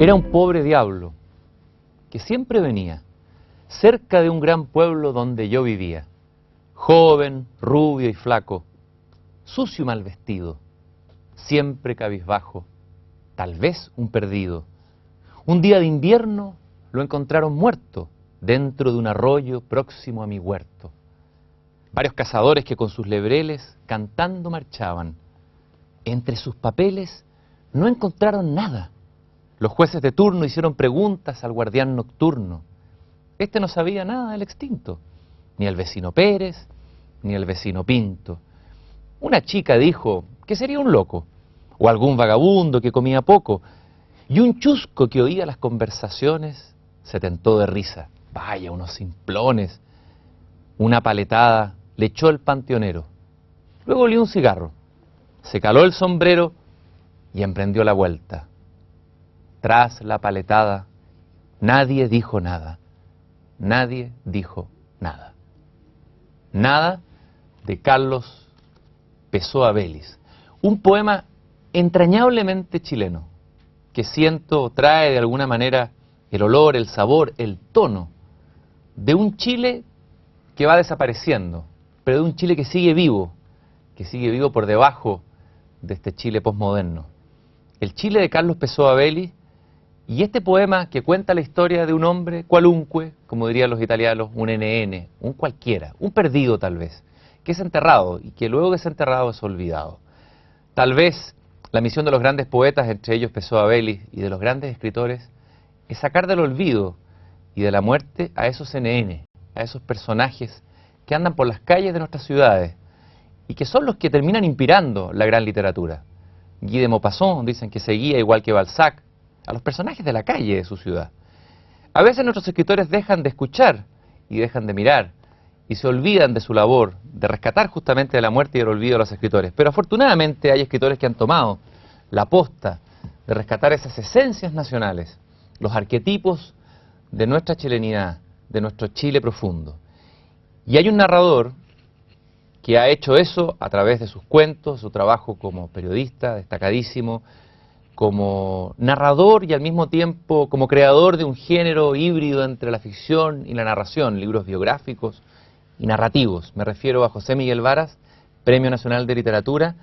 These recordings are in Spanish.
Era un pobre diablo que siempre venía cerca de un gran pueblo donde yo vivía, joven, rubio y flaco, sucio y mal vestido, siempre cabizbajo, tal vez un perdido. Un día de invierno lo encontraron muerto dentro de un arroyo próximo a mi huerto. Varios cazadores que con sus lebreles cantando marchaban. Entre sus papeles no encontraron nada. Los jueces de turno hicieron preguntas al guardián nocturno. Este no sabía nada del extinto, ni el vecino Pérez, ni el vecino Pinto. Una chica dijo que sería un loco, o algún vagabundo que comía poco, y un chusco que oía las conversaciones se tentó de risa. Vaya, unos simplones. Una paletada le echó el panteonero. Luego olió un cigarro, se caló el sombrero y emprendió la vuelta. Tras la paletada, nadie dijo nada. Nadie dijo nada. Nada de Carlos Pessoa Vélez. Un poema entrañablemente chileno, que siento trae de alguna manera el olor, el sabor, el tono de un Chile que va desapareciendo, pero de un Chile que sigue vivo por debajo de este Chile posmoderno. El Chile de Carlos Pessoa Vélez, y este poema que cuenta la historia de un hombre cualunque, como dirían los italianos, un NN, un cualquiera, un perdido tal vez, que es enterrado y que luego de ser enterrado es olvidado. Tal vez la misión de los grandes poetas, entre ellos Pessoa Vélez, y de los grandes escritores, es sacar del olvido y de la muerte a esos NN, a esos personajes que andan por las calles de nuestras ciudades y que son los que terminan inspirando la gran literatura. Guy de Maupassant dicen que seguía igual que Balzac a los personajes de la calle de su ciudad. A veces nuestros escritores dejan de escuchar y dejan de mirar y se olvidan de su labor de rescatar justamente de la muerte y del olvido a los escritores. Pero afortunadamente hay escritores que han tomado la posta de rescatar esas esencias nacionales, los arquetipos de nuestra chilenidad, de nuestro Chile profundo. Y hay un narrador que ha hecho eso a través de sus cuentos, su trabajo como periodista destacadísimo, como narrador y al mismo tiempo como creador de un género híbrido entre la ficción y la narración, libros biográficos y narrativos. Me refiero a José Miguel Varas, Premio Nacional de Literatura,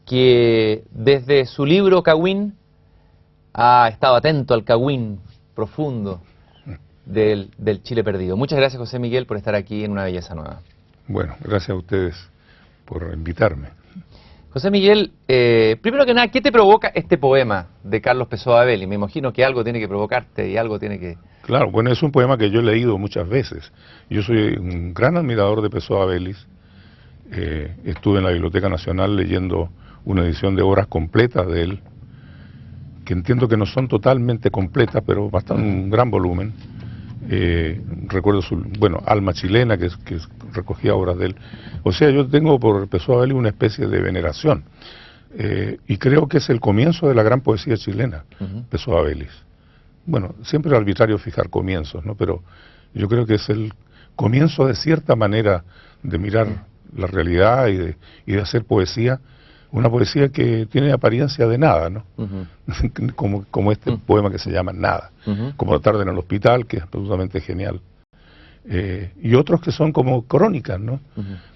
que desde su libro Cagüín ha estado atento al Cagüín profundo del Chile perdido. Muchas gracias, José Miguel, por estar aquí en Una Belleza Nueva. Bueno, gracias a ustedes por invitarme. José Miguel, primero que nada, ¿qué te provoca este poema de Carlos Pessoa Vélez? Me imagino que algo tiene que provocarte y algo tiene que... Claro, bueno, es un poema que yo he leído muchas veces. Yo soy un gran admirador de Pessoa Vélez. Estuve en la Biblioteca Nacional leyendo una edición de obras completas de él, que entiendo que no son totalmente completas, pero bastante un gran volumen. Recuerdo su, bueno, Alma Chilena, que recogía obras de él. O sea, yo tengo por Pessoa Vélez una especie de veneración, y creo que es el comienzo de la gran poesía chilena, Pessoa Vélez. Bueno, siempre es arbitrario fijar comienzos, ¿no? Pero yo creo que es el comienzo de cierta manera de mirar la realidad y de hacer poesía, una poesía que tiene apariencia de nada, ¿no? Como este poema que se llama Nada, como La tarde en el hospital, que es absolutamente genial. Y otros que son como crónicas, ¿no?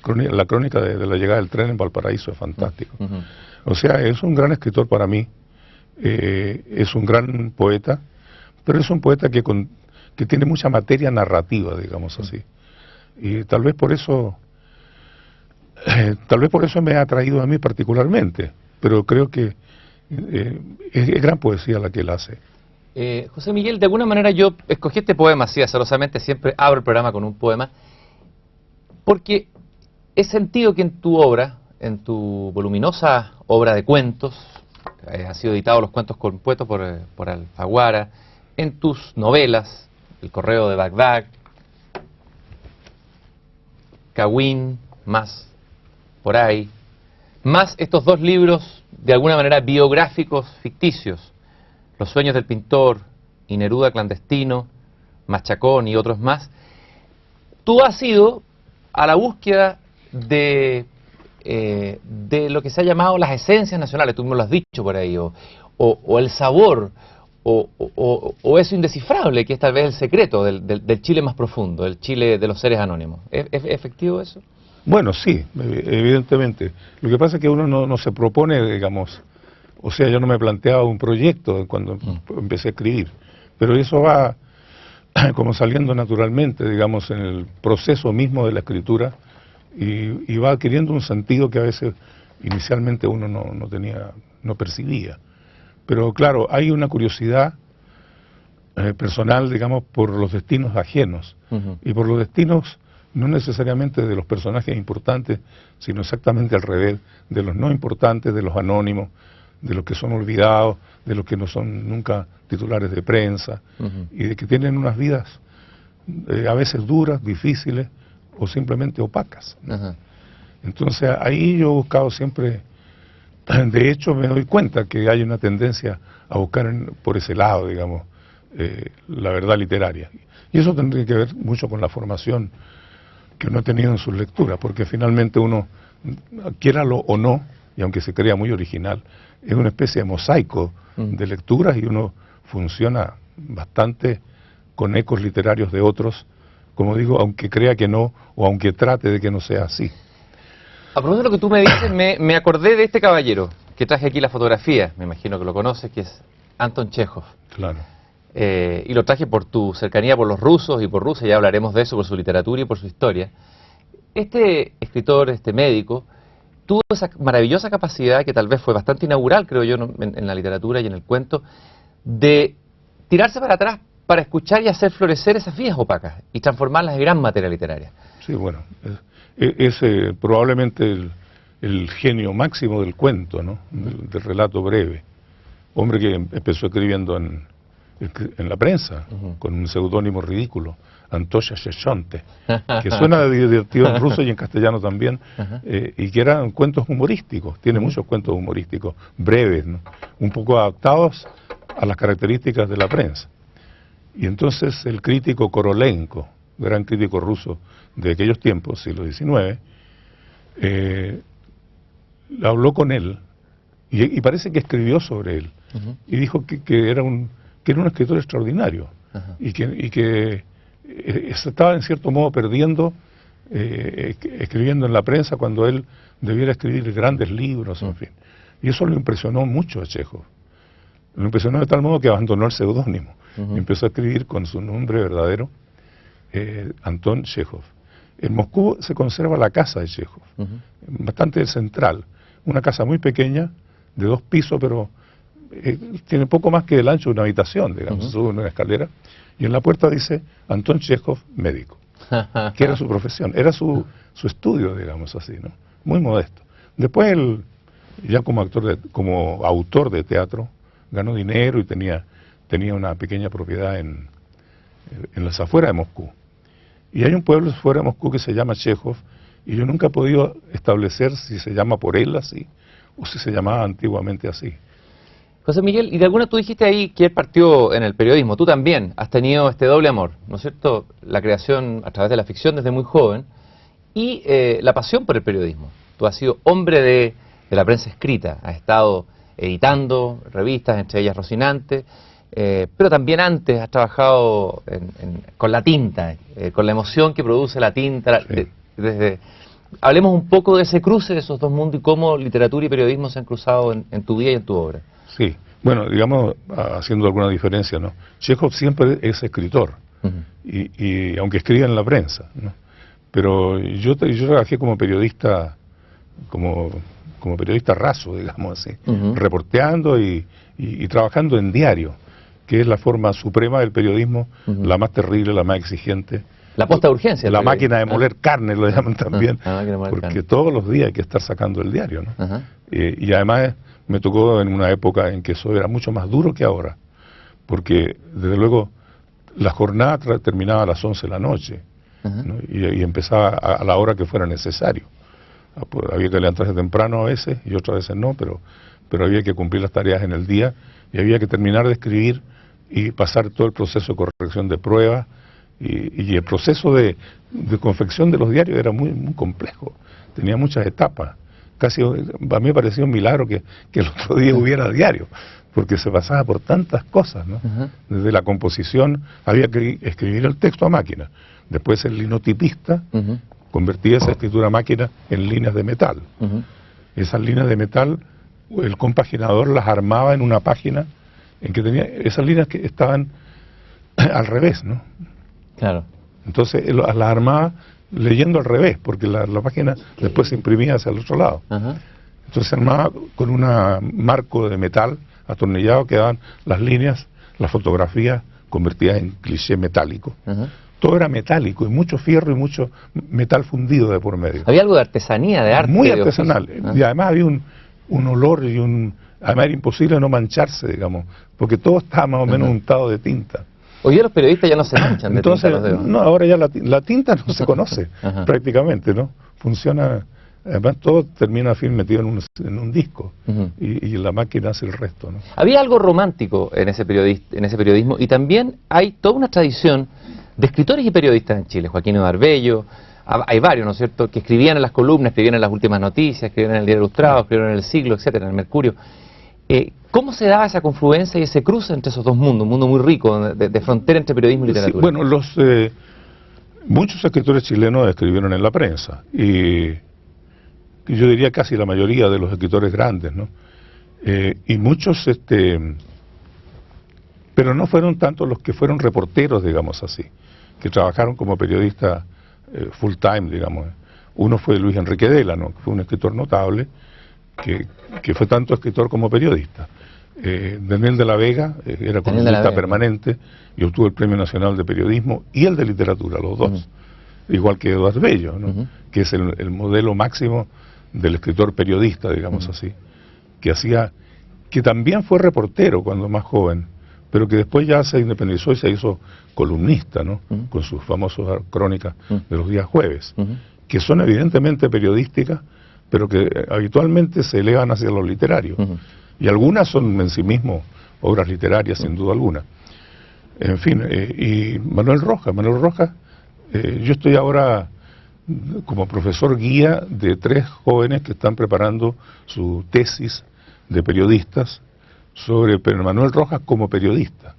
La crónica de la llegada del tren en Valparaíso es fantástico. O sea, es un gran escritor para mí, es un gran poeta, pero es un poeta que tiene mucha materia narrativa, digamos así. Y tal vez por eso me ha atraído a mí particularmente, pero creo que es gran poesía la que él hace. José Miguel, de alguna manera yo escogí este poema así azarosamente, siempre abro el programa con un poema, porque he sentido que en tu obra, en tu voluminosa obra de cuentos, han sido editados los cuentos compuestos por Alfaguara, en tus novelas, El correo de Bagdad, Cagüín, más por ahí, más estos dos libros de alguna manera biográficos ficticios, Los sueños del pintor y Neruda clandestino, Machacón y otros más, tú has ido a la búsqueda de lo que se ha llamado las esencias nacionales, tú me lo has dicho por ahí, o el sabor, o eso indescifrable, que es tal vez el secreto del Chile más profundo, el Chile de los seres anónimos. ¿Es efectivo eso? Bueno, sí, evidentemente. Lo que pasa es que uno no se propone, digamos, o sea, yo no me planteaba un proyecto cuando empecé a escribir, pero eso va como saliendo naturalmente, digamos, en el proceso mismo de la escritura y va adquiriendo un sentido que a veces inicialmente uno no percibía. Pero claro, hay una curiosidad personal, digamos, por los destinos ajenos y por los destinos no necesariamente de los personajes importantes, sino exactamente al revés, de los no importantes, de los anónimos, de los que son olvidados, de los que no son nunca titulares de prensa, y de que tienen unas vidas a veces duras, difíciles o simplemente opacas. Entonces ahí yo he buscado siempre, de hecho me doy cuenta que hay una tendencia a buscar por ese lado, digamos, la verdad literaria. Y eso tendría que ver mucho con la formación que uno ha tenido en sus lecturas, porque finalmente uno, quiéralo o no, y aunque se crea muy original, es una especie de mosaico de lecturas y uno funciona bastante con ecos literarios de otros, como digo, aunque crea que no, o aunque trate de que no sea así. A propósito de lo que tú me dices, me acordé de este caballero, que traje aquí la fotografía, me imagino que lo conoces, que es Anton Chejov. Claro. Y lo traje por tu cercanía por los rusos y por Rusia, ya hablaremos de eso, por su literatura y por su historia. Este escritor, este médico, tuvo esa maravillosa capacidad, que tal vez fue bastante inaugural, creo yo, en la literatura y en el cuento, de tirarse para atrás para escuchar y hacer florecer esas vidas opacas y transformarlas en gran materia literaria. Sí, bueno, es probablemente el genio máximo del cuento, ¿no? Del relato breve. Hombre que empezó escribiendo en la prensa, con un seudónimo ridículo, Antosha Sheshonte, que suena divertido en ruso y en castellano también, y que eran cuentos humorísticos, tiene muchos cuentos humorísticos, breves, ¿no? Un poco adaptados a las características de la prensa. Y entonces el crítico Korolenko, gran crítico ruso de aquellos tiempos, siglo XIX, habló con él, y parece que escribió sobre él, y dijo que era un escritor extraordinario, y que se estaba en cierto modo perdiendo escribiendo en la prensa cuando él debiera escribir grandes libros, en fin. Y eso lo impresionó mucho a Chejov. Lo impresionó de tal modo que abandonó el seudónimo. Empezó a escribir con su nombre verdadero, Anton Chejov. En Moscú se conserva la casa de Chejov, bastante central. Una casa muy pequeña, de 2 pisos, pero tiene poco más que el ancho de una habitación, digamos. Sube una escalera y en la puerta dice Anton Chejov, médico, que era su profesión, era su estudio, digamos así, ¿no? Muy modesto. Después él, ya como autor de teatro, ganó dinero y tenía una pequeña propiedad en las afueras de Moscú. Y hay un pueblo fuera de Moscú que se llama Chejov, y yo nunca he podido establecer si se llama por él así, o si se llamaba antiguamente así. José Miguel, y de alguna tú dijiste ahí que él partió en el periodismo, tú también has tenido este doble amor, ¿no es cierto? La creación a través de la ficción desde muy joven, y la pasión por el periodismo. Tú has sido hombre de la prensa escrita, has estado editando revistas, entre ellas Rocinante, pero también antes has trabajado con la tinta, con la emoción que produce la tinta. Sí. Hablemos un poco de ese cruce de esos dos mundos y cómo literatura y periodismo se han cruzado en tu vida y en tu obra. Sí, bueno, digamos, haciendo alguna diferencia, ¿no? Chejov siempre es escritor, y aunque escriba en la prensa, ¿no? Pero yo trabajé como periodista, como periodista raso, digamos así, reporteando y trabajando en diario, que es la forma suprema del periodismo, la más terrible, la más exigente. La posta de urgencia. La máquina de moler carne, lo llaman también, porque todos los días hay que estar sacando el diario, ¿no? Y además me tocó en una época en que eso era mucho más duro que ahora, porque desde luego la jornada terminaba a las 11 de la noche, ¿no? y empezaba a la hora que fuera necesario. Había que levantarse temprano a veces y otras veces no, pero había que cumplir las tareas en el día y había que terminar de escribir y pasar todo el proceso de corrección de pruebas, y el proceso de confección de los diarios era muy complejo, tenía muchas etapas. casi, a mí me pareció un milagro que el otro día hubiera diario, porque se pasaba por tantas cosas, ¿no? Desde la composición, había que escribir el texto a máquina, después el linotipista convertía esa escritura a máquina en líneas de metal. Esas líneas de metal, el compaginador las armaba en una página en que tenía esas líneas que estaban al revés, ¿no? Claro. Entonces las armaba leyendo al revés, porque la página después se imprimía hacia el otro lado. Entonces se armaba con un marco de metal atornillado, quedaban las líneas, las fotografías convertidas en cliché metálico. Todo era metálico, y mucho fierro y mucho metal fundido de por medio. Había algo de artesanía, de arte. Muy artesanal. Y además había un olor y además era imposible no mancharse, digamos, porque todo estaba más o menos untado de tinta. Hoy día los periodistas ya no se manchan de tinta los dedos. No, ahora ya la tinta no se conoce prácticamente, ¿no? Funciona, además todo termina al fin metido en un disco y la máquina hace el resto, ¿no? Había algo romántico en ese periodismo, y también hay toda una tradición de escritores y periodistas en Chile. Joaquín Barbello, hay varios, ¿no es cierto?, que escribían en las columnas, escribían en las últimas noticias, escribían en el Diario Ilustrado, escribían en El Siglo, etcétera, en el Mercurio. ¿Cómo se daba esa confluencia y ese cruce entre esos dos mundos, un mundo muy rico, de frontera entre periodismo y literatura? Sí, bueno, muchos escritores chilenos escribieron en la prensa, y yo diría casi la mayoría de los escritores grandes, ¿no? Y muchos, pero no fueron tanto los que fueron reporteros, digamos así, que trabajaron como periodistas full time, digamos. Uno fue Luis Enrique Delano, que fue un escritor notable, que fue tanto escritor como periodista. Daniel de la Vega era columnista permanente y obtuvo el Premio Nacional de Periodismo y el de Literatura, los dos. Igual que Eduardo Bello, ¿no? Que es el modelo máximo del escritor periodista, digamos así, que también fue reportero cuando más joven, pero que después ya se independizó y se hizo columnista, ¿no? Con sus famosas crónicas de los días jueves, que son evidentemente periodísticas, pero que habitualmente se elevan hacia lo literario. Y algunas son en sí mismos obras literarias, sin duda alguna. En fin, y Manuel Rojas, yo estoy ahora como profesor guía de 3 jóvenes que están preparando su tesis de periodistas sobre Manuel Rojas como periodista.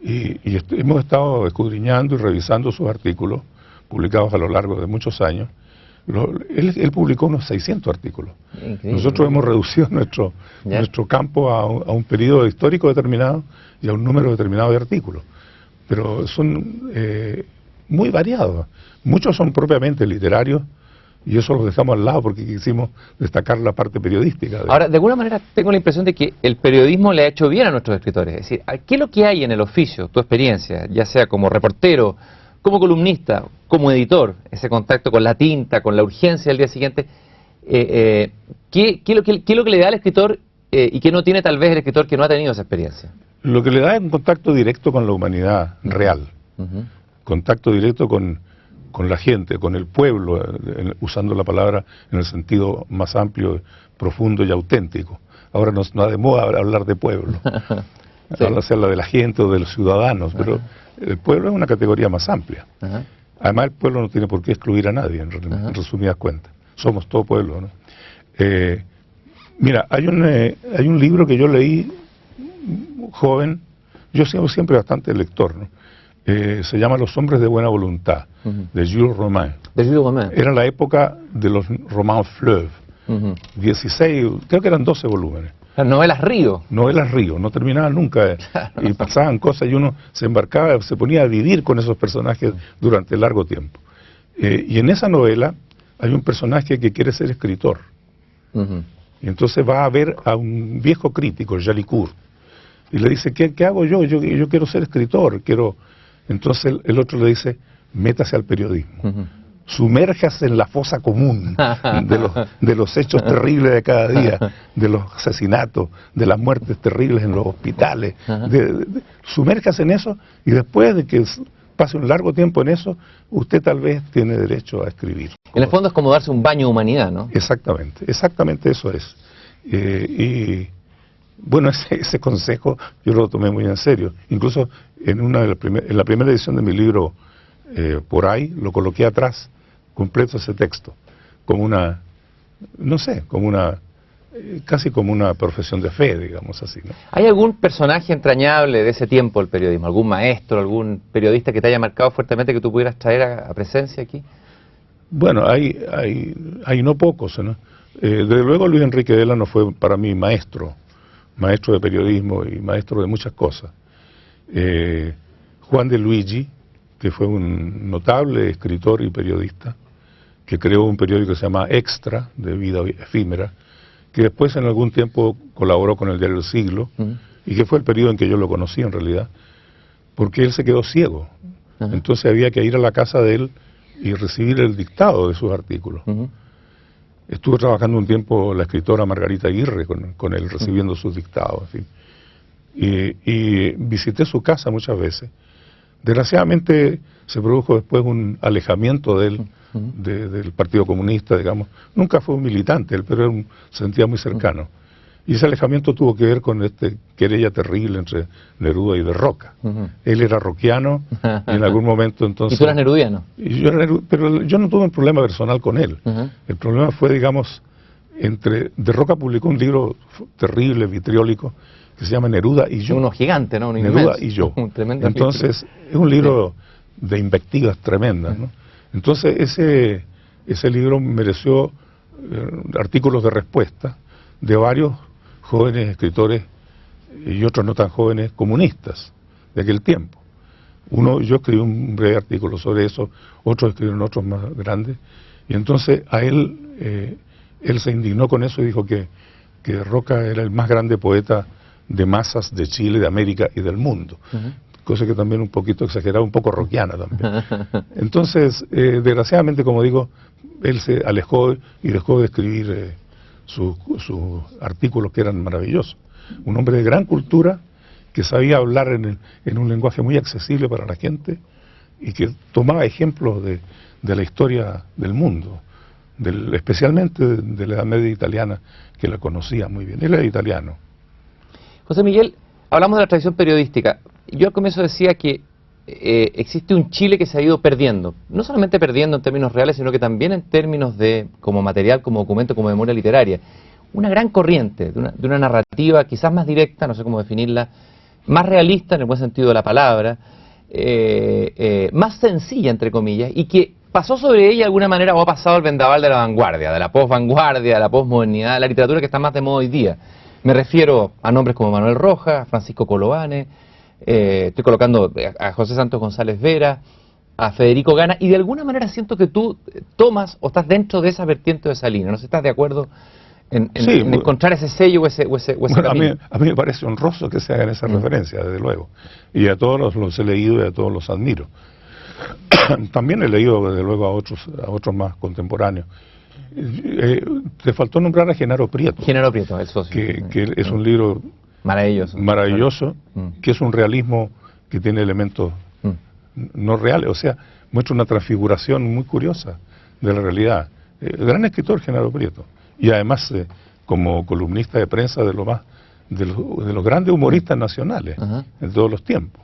Y hemos estado escudriñando y revisando sus artículos, publicados a lo largo de muchos años. Él publicó unos 600 artículos. Increíble. Nosotros hemos reducido nuestro campo a un periodo histórico determinado y a un número determinado de artículos. Pero son muy variados. Muchos son propiamente literarios, y eso los dejamos al lado porque quisimos destacar la parte periodística. Ahora, de alguna manera tengo la impresión de que el periodismo le ha hecho bien a nuestros escritores. Es decir, ¿qué es lo que hay en el oficio, tu experiencia, ya sea como reportero, como columnista, como editor, ese contacto con la tinta, con la urgencia del día siguiente? ¿Qué es lo que le da al escritor y qué no tiene tal vez el escritor que no ha tenido esa experiencia? Lo que le da es un contacto directo con la humanidad real, contacto directo con la gente, con el pueblo, usando la palabra en el sentido más amplio, profundo y auténtico. Ahora no da de moda hablar de pueblo. Sí. Ahora se habla de la gente o de los ciudadanos, pero el pueblo es una categoría más amplia. Además, el pueblo no tiene por qué excluir a nadie, en resumidas cuentas. Somos todo pueblo, ¿no? Mira, hay un libro que yo leí joven, yo siempre bastante lector, ¿no? Se llama Los hombres de buena voluntad, de Jules Romain. Era la época de los romans fleuve, 16, creo que eran 12 volúmenes. Las novelas Río. Novelas Río, no terminaban nunca, y pasaban cosas y uno se embarcaba, se ponía a vivir con esos personajes durante largo tiempo. Y en esa novela hay un personaje que quiere ser escritor. Y entonces va a ver a un viejo crítico, Jalicourt, y le dice, ¿qué hago yo? Yo quiero ser escritor, Entonces el otro le dice, métase al periodismo. Sumérjase en la fosa común de los hechos terribles de cada día, de los asesinatos, de las muertes terribles en los hospitales. Sumérjase en eso, y después de que pase un largo tiempo en eso, usted tal vez tiene derecho a escribir. En el fondo es como darse un baño de humanidad, ¿no? Exactamente eso es. Y bueno, ese consejo yo lo tomé muy en serio. Incluso en la primera edición de mi libro, Por ahí, lo coloqué atrás, completo ese texto, como no sé, como casi como una profesión de fe, digamos así, ¿no? ¿Hay algún personaje entrañable de ese tiempo del periodismo? ¿Algún maestro, algún periodista que te haya marcado fuertemente que tú pudieras traer a presencia aquí? Bueno, hay no pocos, ¿no? Desde luego Luis Enrique Delano fue para mí maestro de periodismo y maestro de muchas cosas. Juan de Luigi, que fue un notable escritor y periodista, que creó un periódico que se llama Extra, de vida efímera, que después en algún tiempo colaboró con el diario El Siglo, y que fue el periodo en que yo lo conocí en realidad, porque él se quedó ciego. Entonces había que ir a la casa de él y recibir el dictado de sus artículos. Estuvo trabajando un tiempo la escritora Margarita Aguirre con él, recibiendo sus dictados, en fin. Y visité su casa muchas veces. Desgraciadamente se produjo después un alejamiento de él del Partido Comunista, digamos. Nunca fue un militante él, pero se sentía muy cercano. Y ese alejamiento tuvo que ver con querella terrible entre Neruda y De Roca. Él era rockiano y en algún momento entonces... ¿Y tú eras nerudiano? Pero yo no tuve un problema personal con él. El problema fue, digamos, De Roca publicó un libro terrible, vitriólico, que se llama Neruda y yo. Uno gigante, ¿no? Neruda y yo. Entonces, es un libro de invectivas tremendas, ¿no? Entonces, ese libro mereció artículos de respuesta de varios jóvenes escritores y otros no tan jóvenes comunistas de aquel tiempo. Yo escribí un breve artículo sobre eso, otros escribieron otros más grandes, y entonces a él se indignó con eso y dijo que Roca era el más grande poeta de masas de Chile, de América y del mundo. Cosa que también un poquito exagerada, un poco rockiana también. Entonces, desgraciadamente, como digo, él se alejó y dejó de escribir sus artículos que eran maravillosos. Un hombre de gran cultura, que sabía hablar en un lenguaje muy accesible para la gente y que tomaba ejemplos de la historia del mundo, especialmente de la Edad Media italiana, que la conocía muy bien. Él era italiano. José Miguel, hablamos de la tradición periodística. Yo al comienzo decía que existe un Chile que se ha ido perdiendo, no solamente perdiendo en términos reales, sino que también en términos como material, como documento, como memoria literaria. Una gran corriente de una narrativa quizás más directa, no sé cómo definirla, más realista en el buen sentido de la palabra, más sencilla, entre comillas, y que pasó sobre ella de alguna manera o ha pasado el vendaval de la vanguardia, de la posvanguardia, de la posmodernidad, de la literatura que está más de moda hoy día. Me refiero a nombres como Manuel Rojas, Francisco Coloane, estoy colocando a José Santos González Vera, a Federico Gana, y de alguna manera siento que tú tomas o estás dentro de esa vertiente de esa línea. ¿No sé si estás de acuerdo en encontrar ese sello o ese camino? A mí me parece honroso que se hagan esas referencias, desde luego. Y a todos los he leído y a todos los admiro. También he leído, desde luego, a otros más contemporáneos. Te faltó nombrar a Genaro Prieto. Genaro Prieto, el socio. Que es un libro maravilloso, que es un realismo que tiene elementos no reales, o sea, muestra una transfiguración muy curiosa de la realidad. Gran escritor Genaro Prieto, y además como columnista de prensa de los grandes humoristas nacionales en todos los tiempos.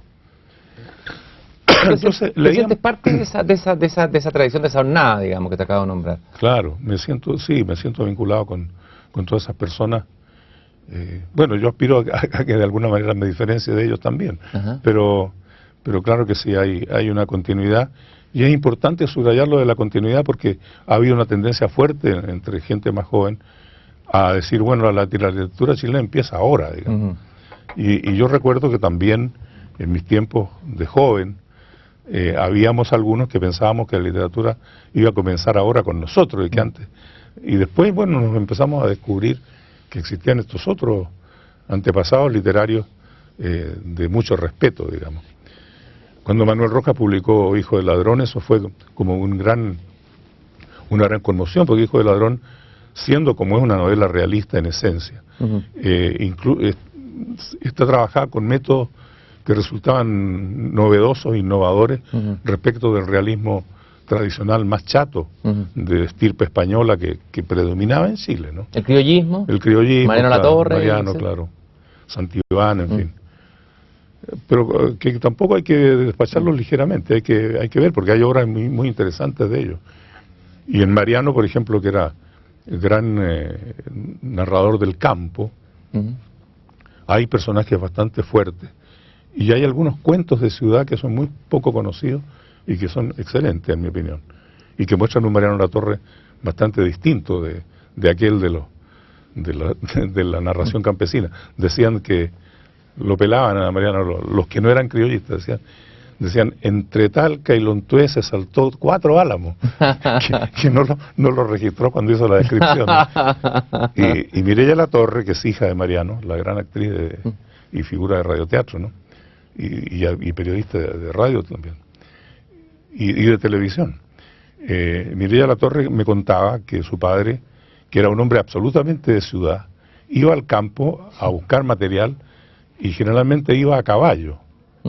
Entonces, ¿te sientes parte de esa tradición, de esa hornada, digamos, que te acabo de nombrar? Claro, me siento vinculado con todas esas personas. Bueno, yo aspiro a que de alguna manera me diferencie de ellos también, pero claro que sí, hay una continuidad, y es importante subrayar lo de la continuidad porque ha habido una tendencia fuerte entre gente más joven a decir, bueno, la literatura chilena empieza ahora, digamos. Y yo recuerdo que también en mis tiempos de joven habíamos algunos que pensábamos que la literatura iba a comenzar ahora con nosotros y que antes. Y después, bueno, nos empezamos a descubrir que existían estos otros antepasados literarios de mucho respeto, digamos. Cuando Manuel Rojas publicó Hijo de Ladrón, eso fue como una gran conmoción, porque Hijo de Ladrón, siendo como es una novela realista en esencia, está trabajada con métodos que resultaban novedosos, innovadores, respecto del realismo tradicional más chato, de estirpe española que predominaba en Chile, ¿no? El criollismo. Mariano Latorre. Mariano, claro. Santibán, en fin. Pero que tampoco hay que despacharlos ligeramente, hay que ver, porque hay obras muy interesantes de ellos. Y en Mariano, por ejemplo, que era gran narrador del campo. Hay personajes bastante fuertes y hay algunos cuentos de ciudad que son muy poco conocidos y que son excelentes, en mi opinión, y que muestran un Mariano Latorre bastante distinto de aquel de la narración campesina. Decían que lo pelaban a Mariano, los que no eran criollistas, decían entre Talca y Lontué se saltó 4 álamos, que no lo registró cuando hizo la descripción, ¿no? Y Mireya Latorre, que es hija de Mariano, la gran actriz y figura de radioteatro, ¿no? Y periodista de radio también, y de televisión. Mireya Latorre me contaba que su padre, que era un hombre absolutamente de ciudad, iba al campo a buscar material y generalmente iba a caballo,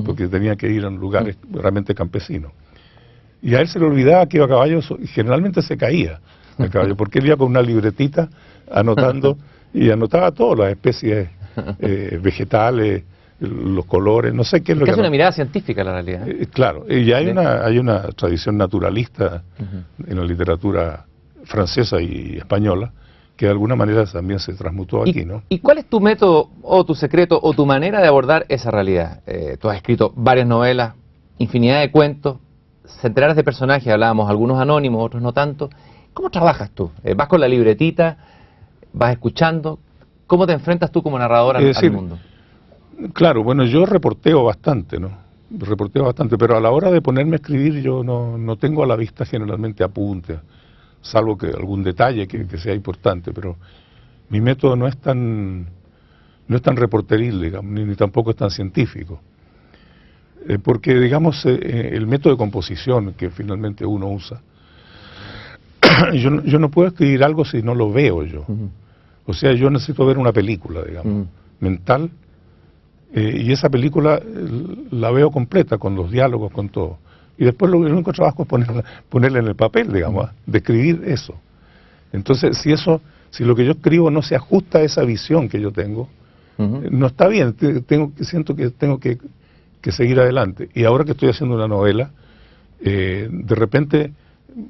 porque tenía que ir a lugares realmente campesinos. Y a él se le olvidaba que iba a caballo, y generalmente se caía a caballo, porque él iba con una libretita anotando, y anotaba todas las especies vegetales, los colores, no sé qué es lo que... Es una mirada científica la realidad. Claro, y hay una tradición naturalista en la literatura francesa y española, que de alguna manera también se transmutó aquí, ¿no? ¿Y cuál es tu método, o tu secreto, o tu manera de abordar esa realidad? Tú has escrito varias novelas, infinidad de cuentos, centenares de personajes, hablábamos, algunos anónimos, otros no tanto. ¿Cómo trabajas tú? ¿Vas con la libretita? ¿Vas escuchando? ¿Cómo te enfrentas tú como narrador al mundo? Claro, bueno, yo reporteo bastante, ¿no? Reporteo bastante, pero a la hora de ponerme a escribir yo no tengo a la vista generalmente apuntes, salvo que algún detalle que sea importante, pero mi método no es tan reporteril, digamos, ni tampoco es tan científico. Porque, digamos, el método de composición que finalmente uno usa, yo no puedo escribir algo si no lo veo yo. O sea, yo necesito ver una película, digamos, mental, y esa película la veo completa, con los diálogos, con todo. Y después lo único trabajo es ponerla en el papel, digamos, describir eso. Entonces, si lo que yo escribo no se ajusta a esa visión que yo tengo, no está bien, siento que tengo que seguir adelante. Y ahora que estoy haciendo una novela, de repente,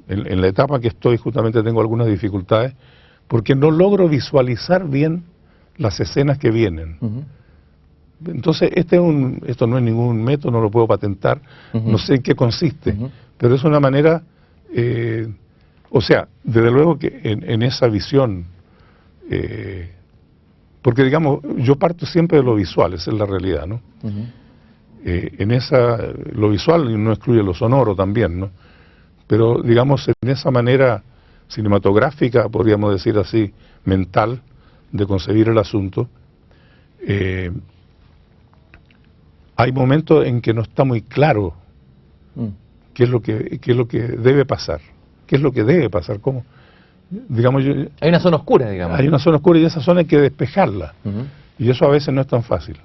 en la etapa que estoy, justamente tengo algunas dificultades, porque no logro visualizar bien las escenas que vienen. Entonces, esto no es ningún método, no lo puedo patentar, no sé en qué consiste, pero es una manera, o sea, desde luego que en esa visión, porque digamos, yo parto siempre de lo visual, esa es la realidad, ¿no? Lo visual no excluye lo sonoro también, ¿no? Pero digamos, en esa manera cinematográfica, podríamos decir así, mental, de concebir el asunto, hay momentos en que no está muy claro qué es lo que debe pasar, cómo, digamos, hay una zona oscura, digamos. Hay una zona oscura y esa zona hay que despejarla, y eso a veces no es tan fácil.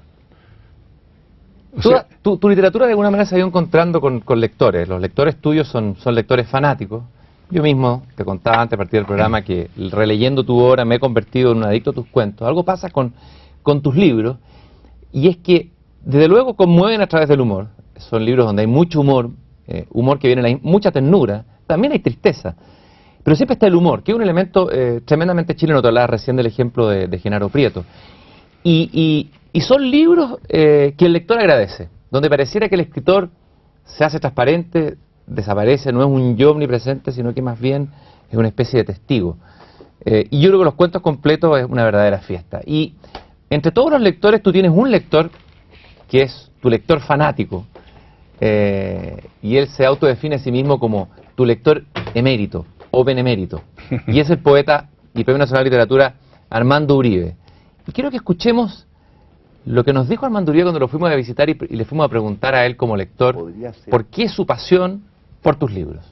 Tu literatura de alguna manera se ha ido encontrando con lectores. Los lectores tuyos son lectores fanáticos. Yo mismo te contaba antes, a partir del programa, que releyendo tu obra me he convertido en un adicto a tus cuentos. Algo pasa con tus libros, y es que desde luego conmueven a través del humor. Son libros donde hay mucho humor, humor que viene de mucha ternura, también hay tristeza, pero siempre está el humor, que es un elemento tremendamente chileno. Te hablabas recién del ejemplo de Genaro Prieto. Y son libros que el lector agradece, donde pareciera que el escritor se hace transparente, desaparece, no es un yo omnipresente, sino que más bien es una especie de testigo. Y yo creo que los cuentos completos es una verdadera fiesta. Y entre todos los lectores tú tienes un lector que es tu lector fanático, y él se autodefine a sí mismo como tu lector emérito o benemérito, y es el poeta y Premio Nacional de Literatura Armando Uribe. Y quiero que escuchemos lo que nos dijo Armando Uribe cuando lo fuimos a visitar y le fuimos a preguntar a él como lector por qué su pasión por tus libros.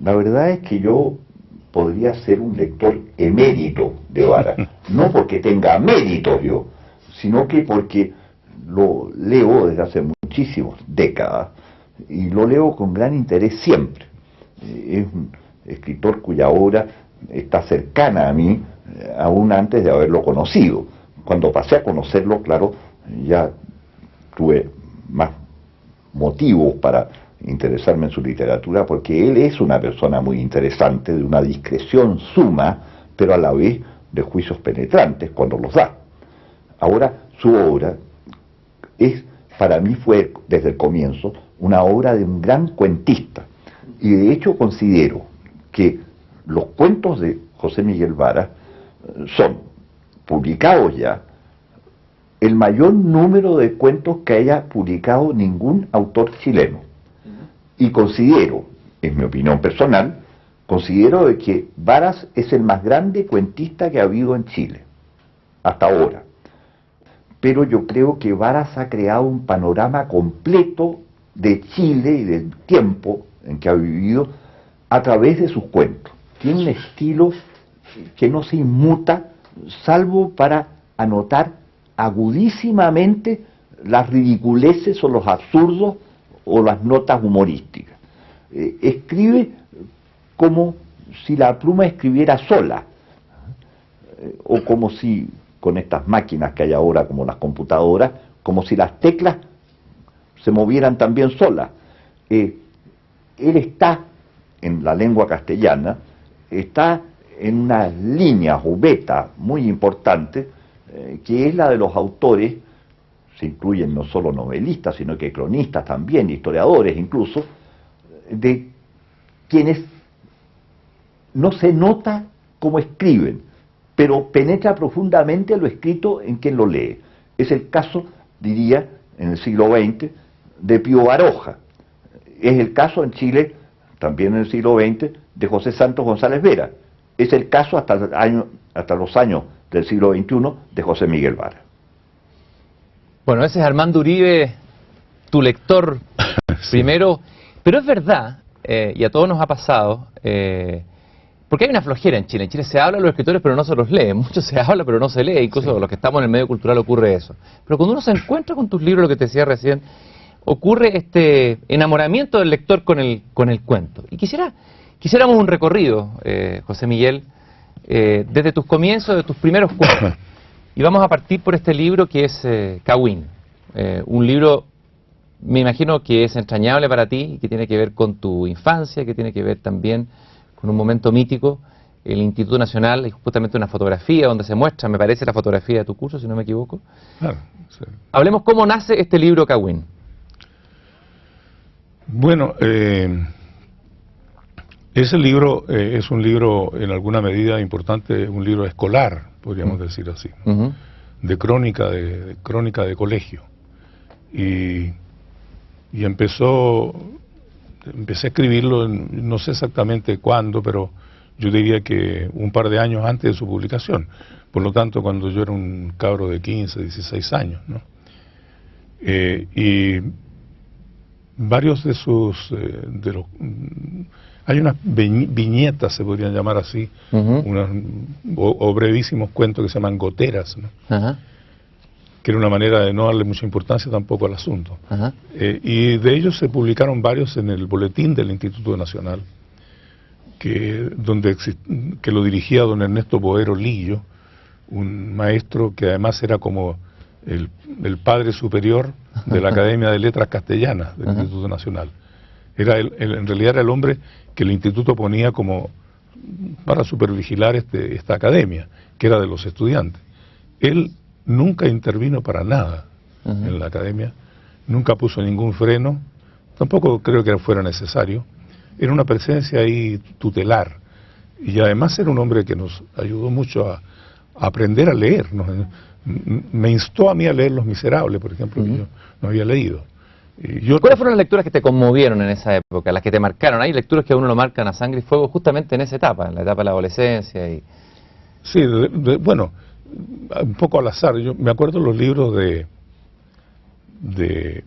La verdad es que yo podría ser un lector emérito de Vara, no porque tenga mérito yo, sino que porque lo leo desde hace muchísimas décadas y lo leo con gran interés siempre. Es un escritor cuya obra está cercana a mí, aún antes de haberlo conocido. Cuando pasé a conocerlo, claro, ya tuve más motivos para interesarme en su literatura, porque él es una persona muy interesante, de una discreción suma, pero a la vez de juicios penetrantes cuando los da. Ahora, su obra para mí fue, desde el comienzo, una obra de un gran cuentista. Y de hecho considero que los cuentos de José Miguel Vara son, publicados ya, el mayor número de cuentos que haya publicado ningún autor chileno. Y considero, en mi opinión personal, considero de que Varas es el más grande cuentista que ha habido en Chile, hasta ahora. Pero yo creo que Varas ha creado un panorama completo de Chile y del tiempo en que ha vivido a través de sus cuentos. Tiene un estilo que no se inmuta, salvo para anotar agudísimamente las ridiculeces o los absurdos o las notas humorísticas. Escribe como si la pluma escribiera sola, o como si, con estas máquinas que hay ahora como las computadoras, como si las teclas se movieran también solas. Él está en la lengua castellana, está en una línea o beta muy importante, que es la de los autores, se incluyen no solo novelistas, sino que cronistas también, historiadores incluso, de quienes no se nota cómo escriben, pero penetra profundamente lo escrito en quien lo lee. Es el caso, diría, en el siglo XX, de Pío Baroja. Es el caso en Chile, también en el siglo XX, de José Santos González Vera. Es el caso hasta los años del siglo XXI de José Miguel Vara. Bueno, ese es Armando Uribe, tu lector primero, pero es verdad, y a todos nos ha pasado, porque hay una flojera en Chile. En Chile se habla de los escritores pero no se los lee, mucho se habla pero no se lee, incluso los que estamos en el medio cultural ocurre eso. Pero cuando uno se encuentra con tus libros, lo que te decía recién, ocurre este enamoramiento del lector con el cuento. Y quisiéramos un recorrido, José Miguel, desde tus comienzos, de tus primeros cuentos. Y vamos a partir por este libro que es Cahuen, un libro, me imagino que es entrañable para ti, que tiene que ver con tu infancia, que tiene que ver también con un momento mítico, el Instituto Nacional, y justamente una fotografía donde se muestra, me parece, la fotografía de tu curso, si no me equivoco. Claro, sí. Hablemos cómo nace este libro Cahuen. Bueno, ese libro es un libro en alguna medida importante, un libro escolar, podríamos decir así, ¿no? de crónica de colegio. Y empecé a escribirlo, no sé exactamente cuándo, pero yo diría que un par de años antes de su publicación. Por lo tanto, cuando yo era un cabro de 15, 16 años, ¿no? Y varios de hay unas viñetas, se podrían llamar así, o brevísimos cuentos que se llaman goteras, ¿no? Que era una manera de no darle mucha importancia tampoco al asunto. Y de ellos se publicaron varios en el boletín del Instituto Nacional, que lo dirigía don Ernesto Boero Lillo, un maestro que además era como el padre superior de la Academia de Letras Castellanas del Instituto Nacional. En realidad era el hombre que el instituto ponía como para supervigilar esta academia, que era de los estudiantes. Él nunca intervino para nada en la academia, nunca puso ningún freno, tampoco creo que fuera necesario. Era una presencia ahí tutelar, y además era un hombre que nos ayudó mucho a aprender a leer. Me instó a mí a leer Los Miserables, por ejemplo, que yo no había leído. ¿Cuáles fueron las lecturas que te conmovieron en esa época, las que te marcaron? Hay lecturas que a uno lo marcan a sangre y fuego justamente en esa etapa, en la etapa de la adolescencia. Sí, bueno, un poco al azar. Yo me acuerdo los libros de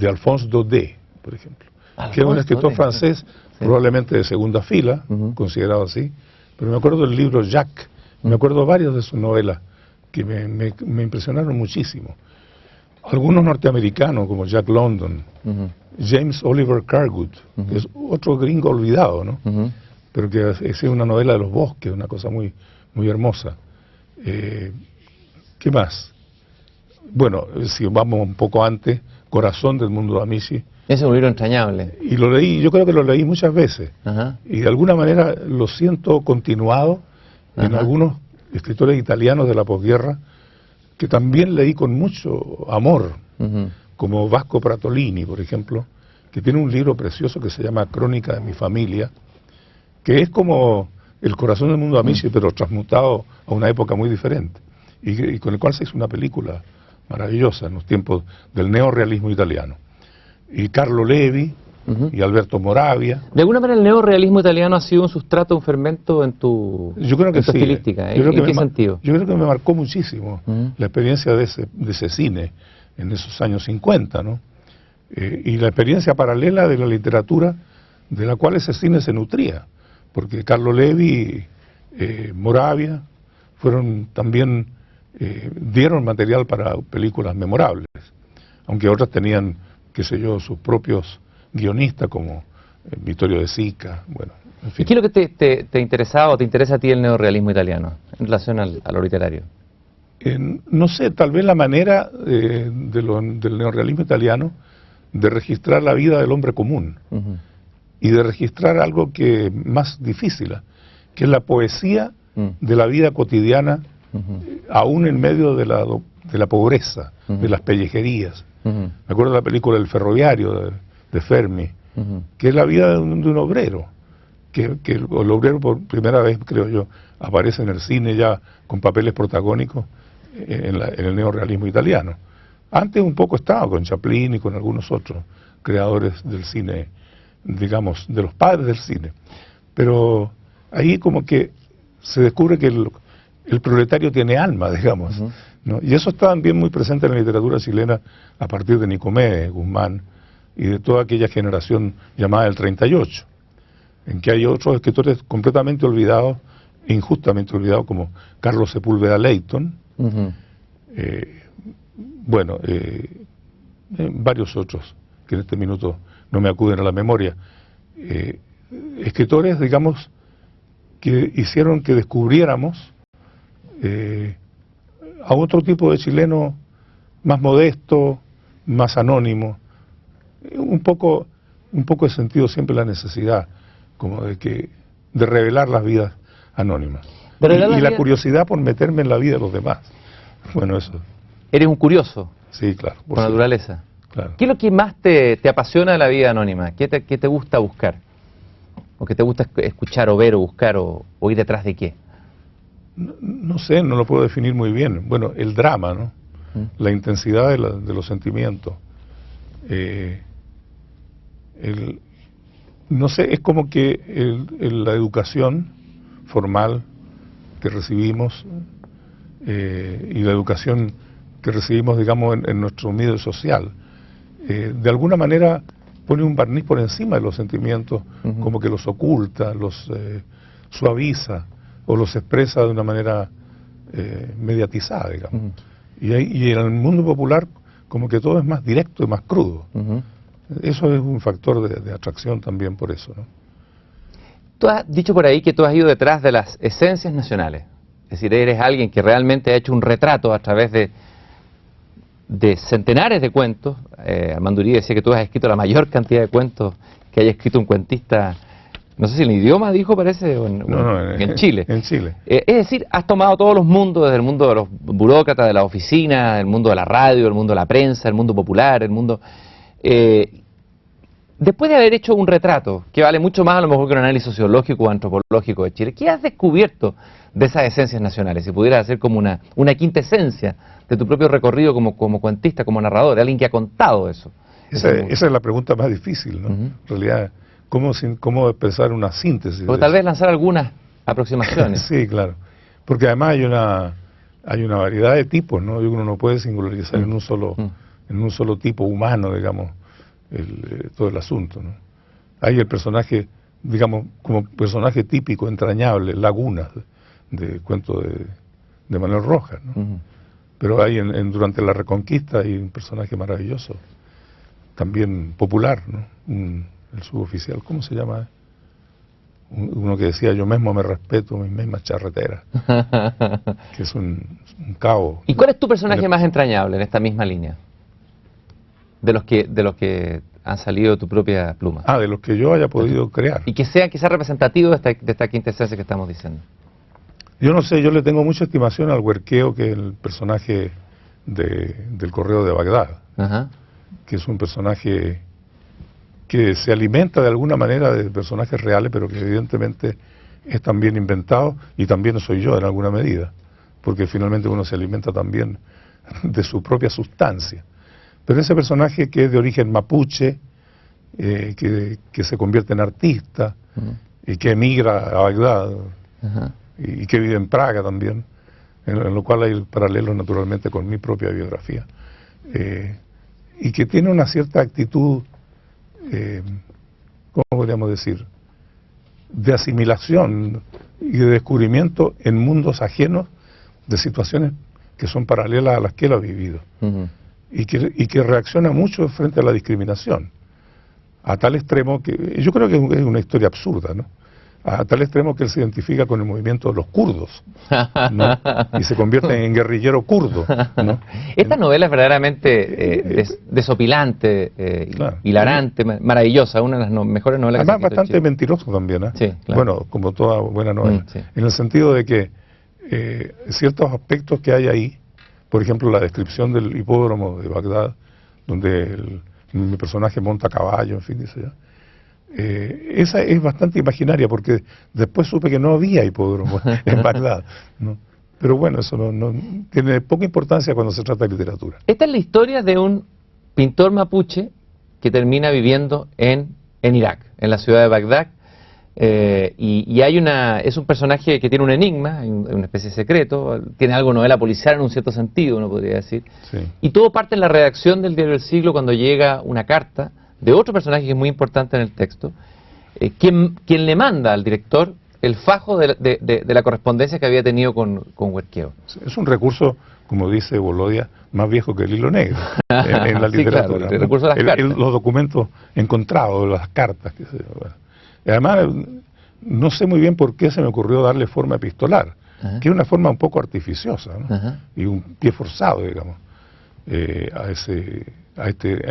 Alphonse Daudet, por ejemplo, que es un escritor francés, probablemente de segunda fila, considerado así, pero me acuerdo del libro Jacques, me acuerdo varios de sus novelas que me impresionaron muchísimo. Algunos norteamericanos como Jack London, James Oliver Cargood, que es otro gringo olvidado, ¿no? Pero que es una novela de los bosques, una cosa muy, muy hermosa. ¿Qué más? Bueno, si vamos un poco antes, Corazón de Edmundo Amici. Ese es un libro entrañable. Y lo leí, yo creo que lo leí muchas veces. Ajá. Y de alguna manera lo siento continuado en Ajá. algunos escritores italianos de la posguerra que también leí con mucho amor, Ujú. como Vasco Pratolini, por ejemplo, que tiene un libro precioso que se llama Crónica de mi familia, que es como El Corazón del Mundo Amici, pero transmutado a una época muy diferente, y con el cual se hizo una película maravillosa en los tiempos del neorrealismo italiano. Y Carlo Levi Ujú. y Alberto Moravia. De alguna manera el neorrealismo italiano ha sido un sustrato, un fermento en tu, Yo creo que en tu sí. estilística. Yo creo ¿En que qué me sentido? Yo creo que me marcó muchísimo Ujú. la experiencia de ese cine en esos años 50, ¿no? Y la experiencia paralela de la literatura de la cual ese cine se nutría, porque Carlo Levi, Moravia, fueron también, dieron material para películas memorables, aunque otras tenían, qué sé yo, sus propios guionistas como Vittorio De Sica, bueno, en ¿Y fin. qué es lo que te interesaba o te interesa a ti el neorrealismo italiano en relación a lo literario? No sé, tal vez la manera del neorrealismo italiano de registrar la vida del hombre común Ujú. y de registrar algo que más difícil, que es la poesía de la vida cotidiana, Ujú. aún en medio de la pobreza, Ujú. de las pellejerías. Ujú. Me acuerdo de la película El Ferroviario de Fermi, Ujú. que es la vida de un obrero, que el obrero por primera vez, creo yo, aparece en el cine ya con papeles protagónicos en el neorrealismo italiano. Antes un poco estaba con Chaplin y con algunos otros creadores del cine, digamos, de los padres del cine. Pero ahí como que se descubre que el proletario tiene alma, digamos, Ujú. ¿no? Y eso está también muy presente en la literatura chilena a partir de Nicomé, Guzmán y de toda aquella generación llamada del 38, en que hay otros escritores completamente olvidados, e injustamente olvidados, como Carlos Sepúlveda Leighton, Ujú. bueno, varios otros que en este minuto no me acuden a la memoria, escritores, digamos, que hicieron que descubriéramos a otro tipo de chileno más modesto, más anónimo, un poco he sentido siempre la necesidad como de revelar las vidas anónimas De revelar y las la vidas- curiosidad por meterme en la vida de los demás. Bueno, eso, Eres un curioso sí, claro, por naturaleza. claro. ¿Qué es lo que más te apasiona de la vida anónima? ¿Qué te gusta buscar? ¿O qué te gusta escuchar o ver o buscar o ir detrás de qué? No sé, no lo puedo definir muy bien. Bueno, el drama, ¿no? La intensidad de los sentimientos. No sé, es como que la educación formal que recibimos y la educación que recibimos, digamos, en nuestro medio social, de alguna manera pone un barniz por encima de los sentimientos, Ujú. como que los oculta, los suaviza o los expresa de una manera mediatizada, digamos. Ujú. Y en el mundo popular como que todo es más directo y más crudo. Ujú. Eso es un factor de atracción también por eso, ¿no? Tú has dicho por ahí que tú has ido detrás de las esencias nacionales. Es decir, eres alguien que realmente ha hecho un retrato a través de centenares de cuentos. Armando Uribe decía que tú has escrito la mayor cantidad de cuentos que haya escrito un cuentista, no sé si en idioma dijo, parece, o en Chile. En Chile. Es decir, has tomado todos los mundos, desde el mundo de los burócratas, de la oficina, el mundo de la radio, el mundo de la prensa, el mundo popular, el mundo... después de haber hecho un retrato, que vale mucho más a lo mejor que un análisis sociológico o antropológico de Chile, ¿qué has descubierto de esas esencias nacionales? Si pudieras hacer como una quinta esencia de tu propio recorrido como cuentista, como narrador, de alguien que ha contado eso. Esa es la pregunta más difícil, ¿no? Ujú. En realidad, ¿cómo expresar una síntesis? O de tal eso? vez lanzar algunas aproximaciones. Sí, claro. Porque además hay una variedad de tipos, ¿no? Y uno no puede singularizar en un solo tipo humano, digamos, todo el asunto, ¿no? Hay el personaje, digamos, como personaje típico, entrañable, Lagunas, de cuento de Manuel Rojas, ¿no? Ujú. Pero hay durante la Reconquista hay un personaje maravilloso, también popular, ¿no? El suboficial, ¿cómo se llama? Uno que decía, yo mismo me respeto, mis mismas charreteras, que es un cabo. ¿Y cuál es tu personaje más entrañable en esta misma línea? de los que han salido de tu propia pluma. Ah, de los que yo haya podido crear. Y que sea quizás representativo de esta quinta esencia que estamos diciendo. Yo no sé, yo le tengo mucha estimación al Huerqueo, que es el personaje del Correo de Bagdad, Ajá. que es un personaje que se alimenta de alguna manera de personajes reales, pero que evidentemente es también inventado, y también soy yo en alguna medida, porque finalmente uno se alimenta también de su propia sustancia. Pero ese personaje que es de origen mapuche, que se convierte en artista, y que emigra a Bagdad, Ajá. y que vive en Praga también, en lo cual hay paralelos naturalmente con mi propia biografía, y que tiene una cierta actitud, ¿cómo podríamos decir?, de asimilación y de descubrimiento en mundos ajenos de situaciones que son paralelas a las que él ha vivido, y que reacciona mucho frente a la discriminación, a tal extremo que, yo creo que es una historia absurda, ¿no?, a tal extremo que él se identifica con el movimiento de los kurdos, ¿no?, y se convierte en guerrillero kurdo, ¿no? Esta novela es verdaderamente desopilante, Claro. hilarante, maravillosa, una de las mejores novelas que se Además han escrito en bastante Chile. mentiroso también, ¿eh? Sí, claro. Bueno, como toda buena novela, Sí. en el sentido de que ciertos aspectos que hay ahí, por ejemplo la descripción del hipódromo de Bagdad, donde mi personaje monta a caballo, en fin, dice ya. Esa es bastante imaginaria, porque después supe que no había hipódromo en Bagdad, ¿no? Pero bueno, eso no tiene poca importancia cuando se trata de literatura. Esta es la historia de un pintor mapuche que termina viviendo en Irak, en la ciudad de Bagdad, y es un personaje que tiene un enigma, una especie de secreto, tiene algo de novela policial en un cierto sentido, uno podría decir, Sí. y todo parte en la redacción del Diario del Siglo cuando llega una carta de otro personaje que es muy importante en el texto, quien le manda al director el fajo de la correspondencia que había tenido con Huerqueo. Es un recurso, como dice Bolodia, más viejo que el hilo negro en la Sí, literatura. claro, el recurso de las cartas. Los documentos encontrados, las cartas. Qué sé yo, bueno. Y además, no sé muy bien por qué se me ocurrió darle forma epistolar, Ajá. que es una forma un poco artificiosa, ¿no? Ajá. Y un pie forzado, digamos, a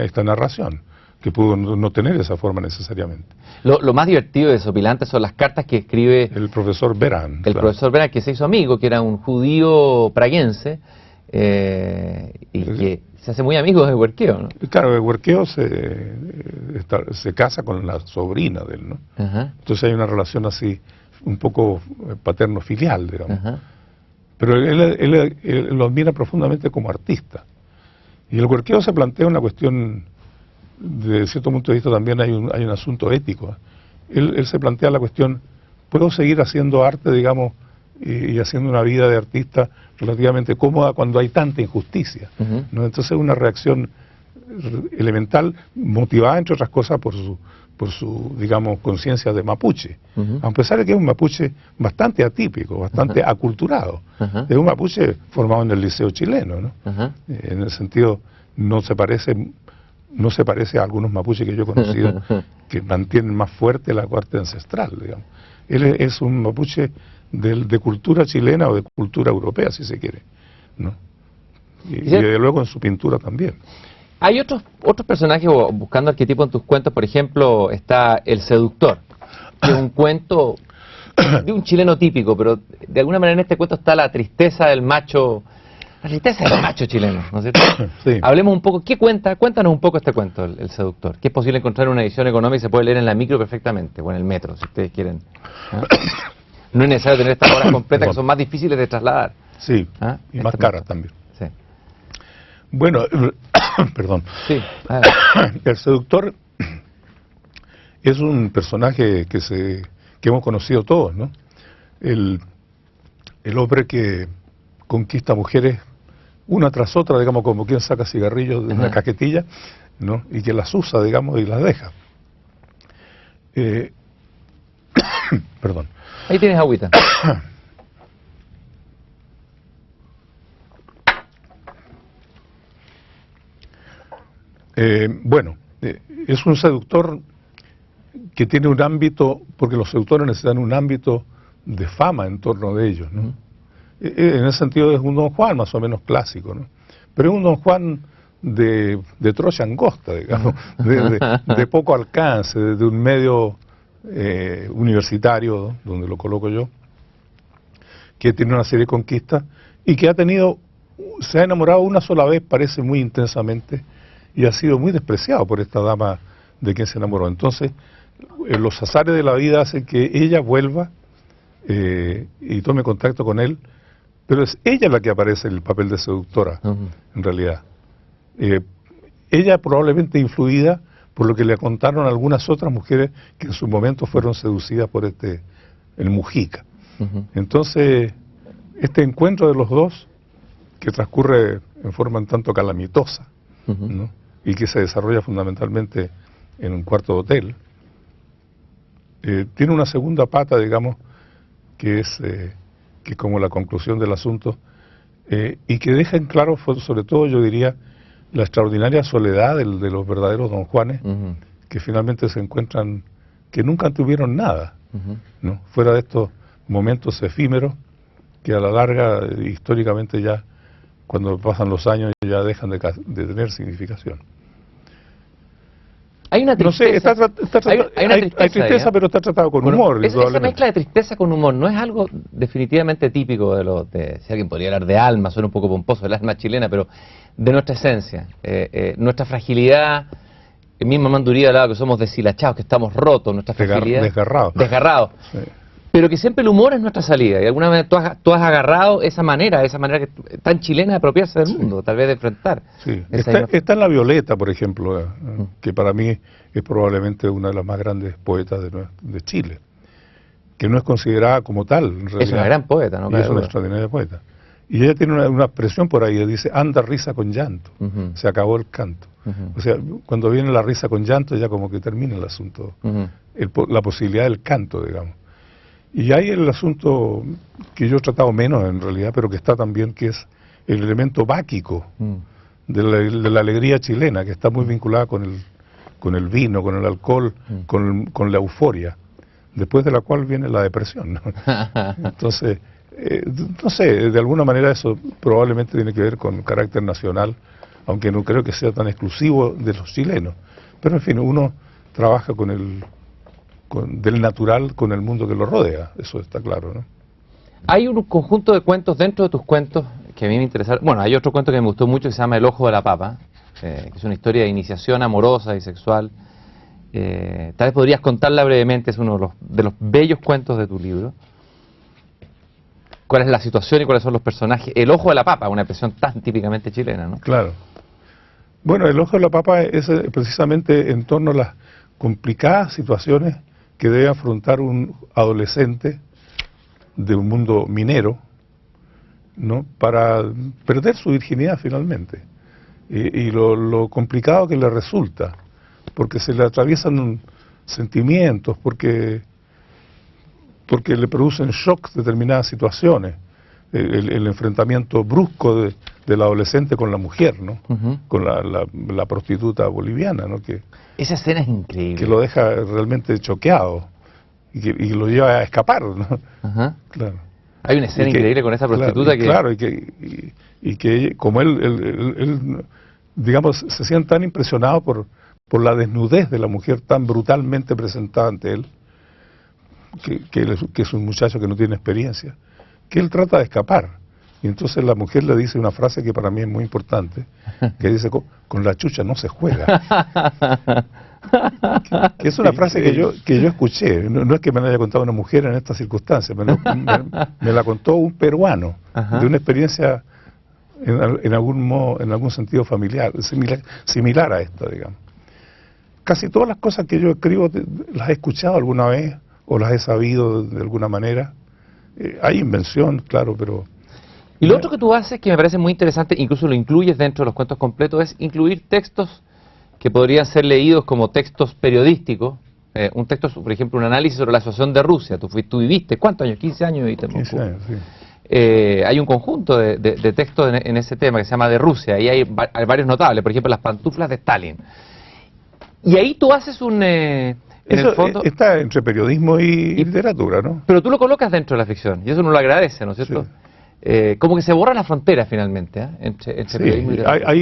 esta narración, que pudo no tener esa forma necesariamente. Lo más divertido y desopilante son las cartas que escribe El profesor Beran. el profesor Vera, que se hizo amigo, que era un judío praguense, y que se hace muy amigo de Huerqueo, ¿no? Claro, el Huerqueo se casa con la sobrina de él, ¿no? Ajá. Entonces hay una relación así, un poco paterno-filial, digamos. Ajá. Pero él lo admira profundamente como artista. Y el Huerqueo se plantea una cuestión, de cierto punto de vista también hay un asunto ético. Él se plantea la cuestión, ¿puedo seguir haciendo arte, digamos, y haciendo una vida de artista relativamente cómoda cuando hay tanta injusticia? Ujú. ¿No? Entonces es una reacción elemental, motivada entre otras cosas por su digamos, conciencia de mapuche. Ujú. A pesar de que es un mapuche bastante atípico, bastante aculturado. Ajá. Es un mapuche formado en el liceo chileno, ¿no? Ajá. En el sentido, no se parece a algunos mapuches que yo he conocido que mantienen más fuerte la corte ancestral, digamos. Él es un mapuche de cultura chilena o de cultura europea, si se quiere, ¿no? Y desde luego en su pintura también. Hay otros personajes, o buscando arquetipos en tus cuentos, por ejemplo, está El Seductor, que es un cuento de un chileno típico, pero de alguna manera en este cuento está la tristeza del macho chileno, ¿no es cierto? Sí. Hablemos un poco, cuéntanos un poco este cuento, el Seductor, que es posible encontrar una edición económica y se puede leer en la micro perfectamente, o en el metro, si ustedes quieren. ¿Ah? No es necesario tener estas horas completas que son más difíciles de trasladar. Sí, ¿Ah? y más caras también. Sí. Bueno, perdón. Sí. El Seductor es un personaje que hemos conocido todos, ¿no? El hombre que conquista mujeres una tras otra, digamos, como quien saca cigarrillos de una cajetilla, ¿no? Y que las usa, digamos, y las deja. Perdón. Ahí tienes agüita. Bueno, es un seductor que tiene un ámbito, porque los seductores necesitan un ámbito de fama en torno de ellos, ¿no? En ese sentido es un Don Juan más o menos clásico, ¿no? Pero es un Don Juan de trocha angosta, digamos, de poco alcance, de un medio universitario, donde lo coloco yo, que tiene una serie de conquistas y que se ha enamorado una sola vez, parece muy intensamente, y ha sido muy despreciado por esta dama de quien se enamoró. Entonces, los azares de la vida hacen que ella vuelva y tome contacto con él, pero es ella la que aparece en el papel de seductora, en realidad. Ella probablemente influida por lo que le contaron algunas otras mujeres que en su momento fueron seducidas por el Mujica. Entonces, este encuentro de los dos, que transcurre en forma un tanto calamitosa, ¿no? Y que se desarrolla fundamentalmente en un cuarto de hotel, tiene una segunda pata, digamos, que es como la conclusión del asunto, y que deja en claro, sobre todo yo diría, la extraordinaria soledad de los verdaderos don Juanes, que finalmente se encuentran, que nunca tuvieron nada, ¿no? Fuera de estos momentos efímeros que a la larga, históricamente ya, cuando pasan los años, ya dejan de tener significación. Hay una tristeza. No sé, hay tristeza, pero está tratado con humor. Esa mezcla de tristeza con humor no es algo definitivamente típico si alguien podría hablar de alma, suena un poco pomposo, el alma chilena, pero de nuestra esencia, nuestra fragilidad. Mi mamá Manduría hablaba que somos deshilachados, que estamos rotos, nuestra fragilidad. Desgarrados. Sí. Pero que siempre el humor es nuestra salida, y alguna vez tú has agarrado esa manera tan chilena de apropiarse del mundo, tal vez de enfrentar. Sí. Está en La Violeta, por ejemplo, que para mí es probablemente una de las más grandes poetas de Chile, que no es considerada como tal, en realidad. Es una gran poeta, ¿no? Y es una extraordinaria poeta. Y ella tiene una expresión por ahí, dice, anda risa con llanto, se acabó el canto. O sea, cuando viene la risa con llanto ya como que termina el asunto, la posibilidad del canto, digamos. Y hay el asunto que yo he tratado menos en realidad, pero que está también, que es el elemento báquico de la alegría chilena, que está muy vinculada con el vino, con el alcohol, con la euforia, después de la cual viene la depresión, ¿no? Entonces, no sé, de alguna manera eso probablemente tiene que ver con carácter nacional, aunque no creo que sea tan exclusivo de los chilenos. Pero en fin, uno trabaja del natural con el mundo que lo rodea, eso está claro, ¿no? Hay un conjunto de cuentos dentro de tus cuentos que a mí me interesaron. Bueno, hay otro cuento que me gustó mucho que se llama El ojo de la papa, que es una historia de iniciación amorosa y sexual. Tal vez podrías contarla brevemente, es uno de los bellos cuentos de tu libro. ¿Cuál es la situación y cuáles son los personajes? El ojo de la papa, una expresión tan típicamente chilena, ¿no? Claro. Bueno, el ojo de la papa es precisamente en torno a las complicadas situaciones que debe afrontar un adolescente de un mundo minero, ¿no? Para perder su virginidad finalmente. Y lo complicado que le resulta, porque se le atraviesan sentimientos, porque le producen shock determinadas situaciones. El enfrentamiento brusco del adolescente con la mujer, ¿no? Con la prostituta boliviana, ¿no? Esa escena es increíble. Que lo deja realmente choqueado y lo lleva a escapar, ¿no? Claro. Hay una escena increíble con esa prostituta y que como él, digamos, se siente tan impresionado por la desnudez de la mujer tan brutalmente presentada ante él, que es un muchacho que no tiene experiencia, que él trata de escapar. Y entonces la mujer le dice una frase que para mí es muy importante, que dice, con la chucha no se juega. que es una frase que yo escuché, no es que me la haya contado una mujer en estas circunstancias, me la contó un peruano, de una experiencia en algún sentido familiar, similar a esta, digamos. Casi todas las cosas que yo escribo las he escuchado alguna vez, o las he sabido de alguna manera. Hay invención, claro, pero... Y lo otro que tú haces, que me parece muy interesante, incluso lo incluyes dentro de los cuentos completos, es incluir textos que podrían ser leídos como textos periodísticos. Un texto, por ejemplo, un análisis sobre la situación de Rusia. Tú viviste, ¿cuántos años? 15 años viviste en Moscú. 15 años, sí. Hay un conjunto de textos en ese tema que se llama De Rusia, y hay varios notables, por ejemplo, Las pantuflas de Stalin. Y ahí tú haces en el fondo... Está entre periodismo y literatura, ¿no? Pero tú lo colocas dentro de la ficción, y eso uno lo agradece, ¿no es cierto? Sí. como que se borra la frontera finalmente, entre Sí, periodismo y literatura.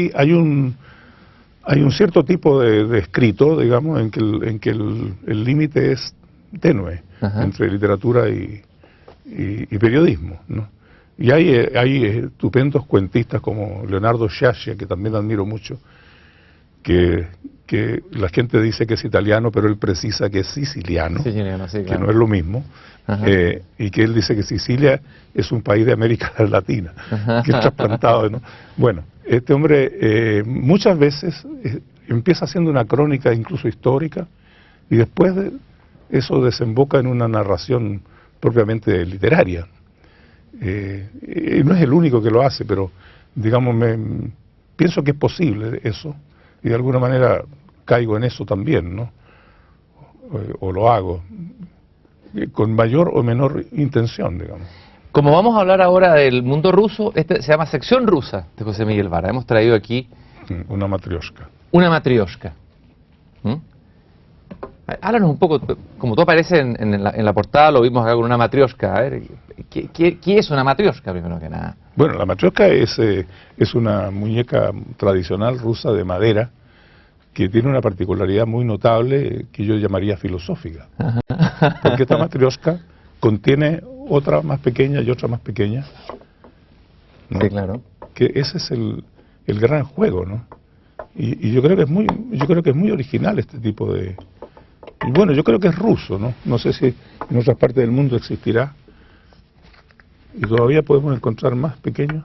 hay un cierto tipo de escrito, digamos, en que el límite es tenue entre literatura y periodismo, ¿no? Y hay estupendos cuentistas como Leonardo Sciascia, que también admiro mucho, que la gente dice que es italiano, pero él precisa que es siciliano, Siciliano, sí, que claro. no es lo mismo, y que él dice que Sicilia es un país de América Latina, que es trasplantado, ¿no? Bueno, este hombre muchas veces empieza haciendo una crónica incluso histórica, y después eso desemboca en una narración propiamente literaria. No es el único que lo hace, pero digamos, pienso que es posible eso, y de alguna manera caigo en eso también, ¿no? O lo hago, con mayor o menor intención, digamos. Como vamos a hablar ahora del mundo ruso, este se llama Sección Rusa de José Miguel Vara. Hemos traído aquí Una matrioshka. una matrioshka. Háblanos un poco, como tú apareces en la portada, lo vimos acá con una matrioshka. A ver, ¿qué es una matrioshka, primero que nada? Bueno, la matrioshka es una muñeca tradicional rusa de madera que tiene una particularidad muy notable que yo llamaría filosófica. Porque esta matrioshka contiene otra más pequeña y otra más pequeña, ¿no? Sí, claro. Que ese es el gran juego, ¿no? Y yo creo que es muy original este tipo de... Y bueno, yo creo que es ruso, ¿no? No sé si en otras partes del mundo existirá. Y todavía podemos encontrar más pequeños.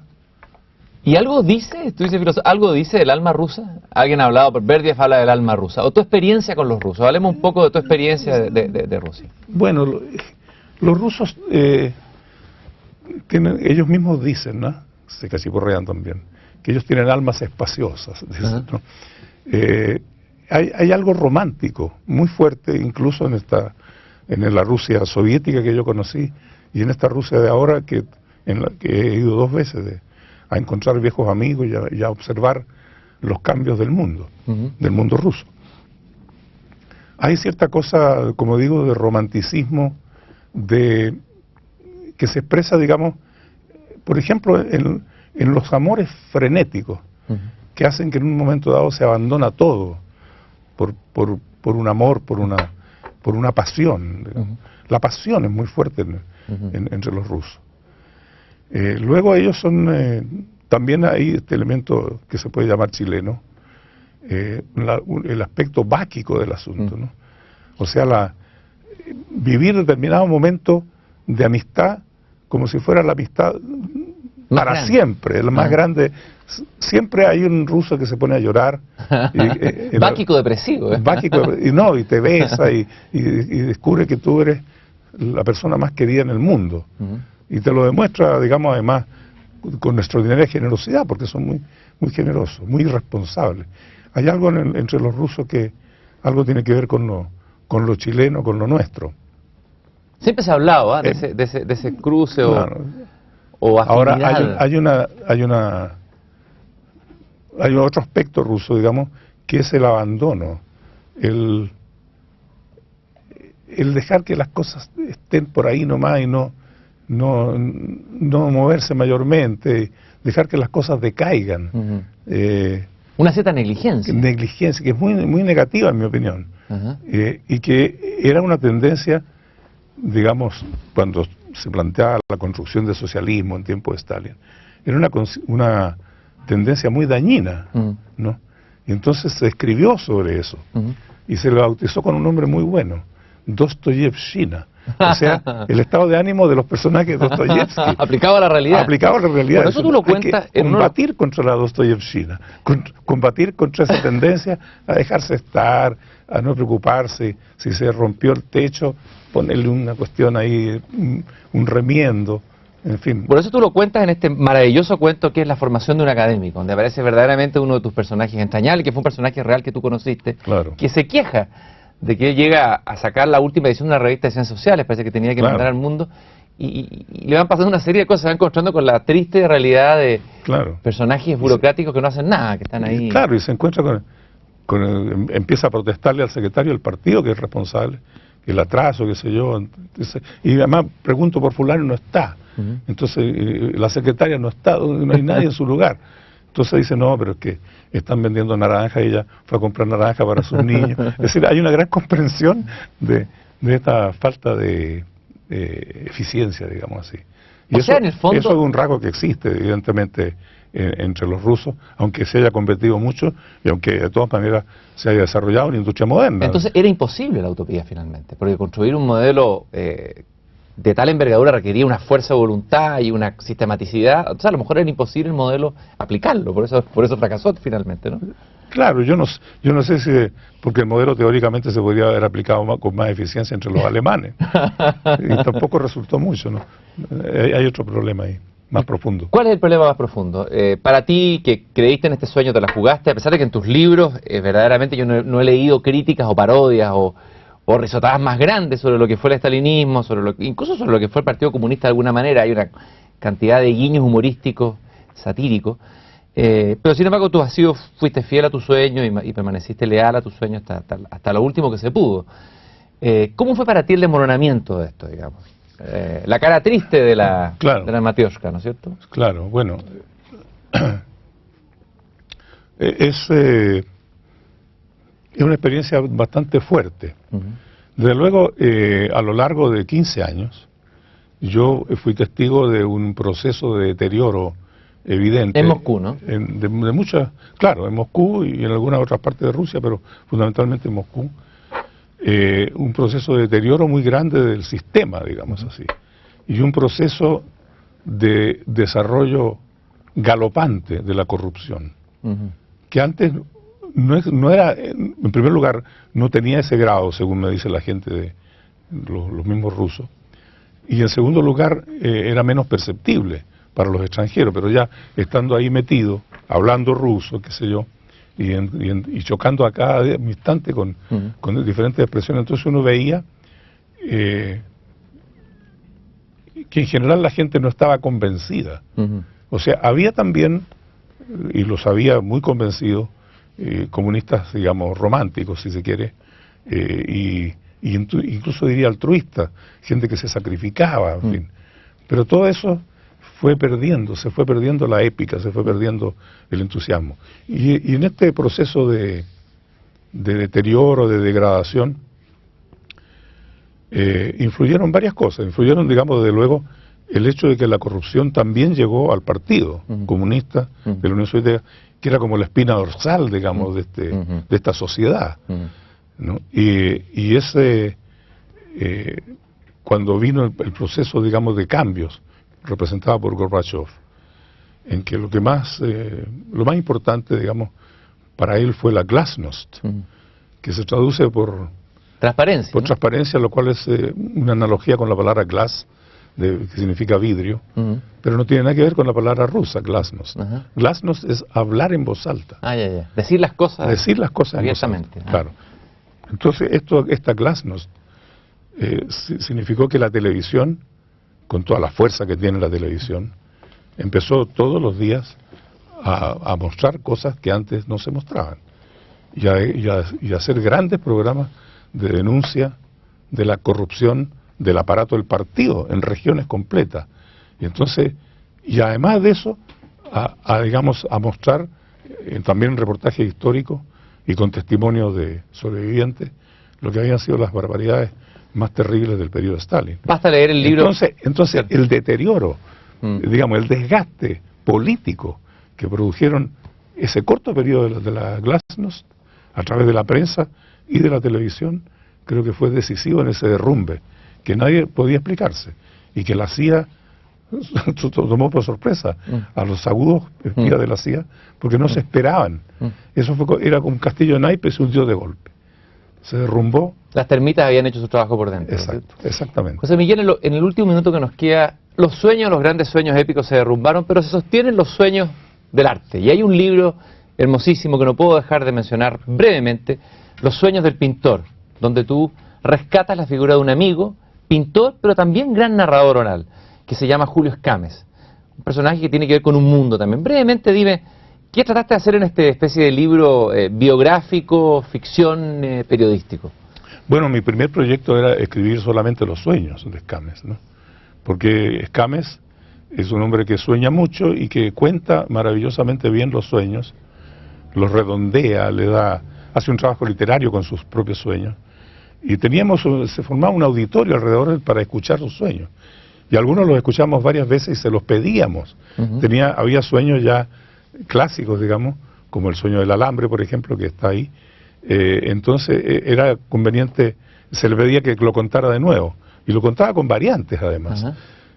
¿Y algo dice, tú dices filósofo, algo dice del alma rusa? Alguien ha hablado, Berdiev habla del alma rusa. ¿O tu experiencia con los rusos? Hablemos un poco de tu experiencia de Rusia. Bueno, los rusos ellos mismos dicen, ¿no? Se casi borrean también, que ellos tienen almas espaciosas, dicen, ¿no? Hay algo romántico muy fuerte, incluso en la Rusia soviética que yo conocí, y en esta Rusia de ahora en la que he ido 2 veces a encontrar viejos amigos y a observar los cambios del mundo ruso. Hay cierta cosa, como digo, de romanticismo, que se expresa, digamos, por ejemplo, en los amores frenéticos, que hacen que en un momento dado se abandona todo por un amor, por una pasión. La pasión es muy fuerte entre los rusos. Luego ellos son, también hay este elemento que se puede llamar chileno, el aspecto báquico del asunto, ¿no? O sea, vivir determinado momento de amistad como si fuera la amistad para grande. Siempre, el más grande. Siempre hay un ruso que se pone a llorar. Báquico depresivo. Báquico, y te besa y descubre que tú eres la persona más querida en el mundo. Y te lo demuestra, digamos, además, con extraordinaria generosidad, porque son muy, muy generosos, muy irresponsables. Hay algo entre los rusos que algo tiene que ver con lo chileno, con lo nuestro. Siempre se ha hablado de ese cruce claro. o afinidad. Ahora hay otro aspecto ruso, digamos, que es el abandono, el dejar que las cosas estén por ahí nomás y no moverse mayormente, dejar que las cosas decaigan. Una cierta negligencia. Negligencia, que es muy, muy negativa en mi opinión. Y que era una tendencia, digamos, cuando se planteaba la construcción del socialismo en tiempo de Stalin, era una tendencia muy dañina, ¿no? Y entonces se escribió sobre eso, y se lo bautizó con un nombre muy bueno, Dostoyevshina. O sea, el estado de ánimo de los personajes de Dostoyevsky. Aplicado a la realidad. Aplicado a la realidad. Por eso tú lo cuentas. Hay que combatir contra la Dostoyevshina, combatir contra esa tendencia a dejarse estar, a no preocuparse. Si se rompió el techo, ponerle una cuestión ahí, un remiendo, en fin. Por eso tú lo cuentas en este maravilloso cuento que es la formación de un académico, donde aparece verdaderamente uno de tus personajes entrañables, que fue un personaje real que tú conociste, claro. Que se queja de que él llega a sacar la última edición de una revista de ciencias sociales, parece que tenía que claro. mandar al mundo, y le van pasando una serie de cosas, se va encontrando con la triste realidad de claro. personajes burocráticos que no hacen nada, que están ahí. Claro, y se encuentra empieza a protestarle al secretario del partido, que es responsable, el atraso, qué sé yo, y además pregunto por fulano y no está. Entonces la secretaria no está, no hay nadie en su lugar. Entonces dice, no, pero es que están vendiendo naranjas y ella fue a comprar naranja para sus niños. Es decir, hay una gran comprensión de esta falta de eficiencia, digamos así. Y o eso, sea, en el fondo, eso es un rasgo que existe, evidentemente, entre los rusos, aunque se haya convertido mucho y aunque de todas maneras se haya desarrollado una industria moderna. entonces era imposible la utopía finalmente, porque construir un modelo de tal envergadura requería una fuerza de voluntad y una sistematicidad. O sea, a lo mejor era imposible el modelo aplicarlo, por eso fracasó finalmente, ¿no? Claro, yo no sé si, porque el modelo teóricamente se podría haber aplicado con más eficiencia entre los alemanes, y tampoco resultó mucho, ¿no? Hay otro problema ahí, más profundo. ¿Cuál es el problema más profundo? Para ti, que creíste en este sueño, te la jugaste, a pesar de que en tus libros, verdaderamente yo no he leído críticas o parodias o risotadas más grandes sobre lo que fue el estalinismo, incluso sobre lo que fue el Partido Comunista de alguna manera, hay una cantidad de guiños humorísticos, satíricos, pero sin embargo tú fuiste fiel a tu sueño y permaneciste leal a tu sueño hasta lo último que se pudo. ¿Cómo fue para ti el desmoronamiento de esto, digamos? La cara triste de la Matioshka, ¿no es cierto? Claro, bueno, es una experiencia bastante fuerte. Desde luego, a lo largo de 15 años, yo fui testigo de un proceso de deterioro evidente. En Moscú, ¿no? De muchas, claro, en Moscú y en algunas otras partes de Rusia, pero fundamentalmente en Moscú. Un proceso de deterioro muy grande del sistema, digamos así, y un proceso de desarrollo galopante de la corrupción, que antes no era, en primer lugar, no tenía ese grado, según me dice la gente de los mismos rusos, y en segundo lugar era menos perceptible para los extranjeros, pero ya estando ahí metido, hablando ruso, qué sé yo, y chocando a cada instante con diferentes expresiones, entonces uno veía que en general la gente no estaba convencida. O sea, había también, y los había muy convencidos, comunistas, digamos, románticos, si se quiere, y incluso diría altruistas, gente que se sacrificaba, en fin. Pero todo eso se fue perdiendo la épica, se fue perdiendo el entusiasmo. Y en este proceso de deterioro, de degradación, influyeron varias cosas. Influyeron, digamos, desde luego, el hecho de que la corrupción también llegó al partido comunista de la Unión Soviética, que era como la espina dorsal, digamos, de esta sociedad, ¿no? Y ese, cuando vino el proceso, digamos, de cambios, representado por Gorbachev, en que lo más importante, digamos, para él fue la glasnost, que se traduce por transparencia. Por transparencia, lo cual es una analogía con la palabra glass, que significa vidrio, pero no tiene nada que ver con la palabra rusa, glasnost. Glasnost es hablar en voz alta. Decir las cosas. Decir las cosas abiertamente. Claro. Entonces, esta glasnost significó que la televisión, con toda la fuerza que tiene la televisión, empezó todos los días a mostrar cosas que antes no se mostraban y a hacer grandes programas de denuncia de la corrupción del aparato del partido en regiones completas. Y entonces, y además de eso, a mostrar también en reportajes históricos y con testimonios de sobrevivientes lo que habían sido las barbaridades más terribles del periodo de Stalin. Basta leer el libro. Entonces el deterioro, digamos, el desgaste político que produjeron ese corto periodo de la glasnost a través de la prensa y de la televisión, creo que fue decisivo en ese derrumbe que nadie podía explicarse y que la CIA tomó por sorpresa a los agudos espías de la CIA porque no se esperaban. Eso era como un castillo de naipes y se hundió de golpe. Se derrumbó. Las termitas habían hecho su trabajo por dentro. Exacto, exactamente. José Miguel, en el último minuto que nos queda, los grandes sueños épicos se derrumbaron, pero se sostienen los sueños del arte. Y hay un libro hermosísimo que no puedo dejar de mencionar brevemente, Los sueños del pintor, donde tú rescatas la figura de un amigo, pintor, pero también gran narrador oral, que se llama Julio Escames. Un personaje que tiene que ver con un mundo también. Brevemente dime, ¿qué trataste de hacer en esta especie de libro biográfico, ficción, periodístico? Bueno, mi primer proyecto era escribir solamente los sueños de Escames, ¿no? Porque Escames es un hombre que sueña mucho y que cuenta maravillosamente bien los sueños, los redondea, hace un trabajo literario con sus propios sueños. Y se formaba un auditorio alrededor de él para escuchar sus sueños. Y algunos los escuchamos varias veces y se los pedíamos. Había sueños ya clásicos, digamos, como el sueño del alambre, por ejemplo, que está ahí. Entonces era conveniente, se le pedía que lo contara de nuevo. Y lo contaba con variantes, además.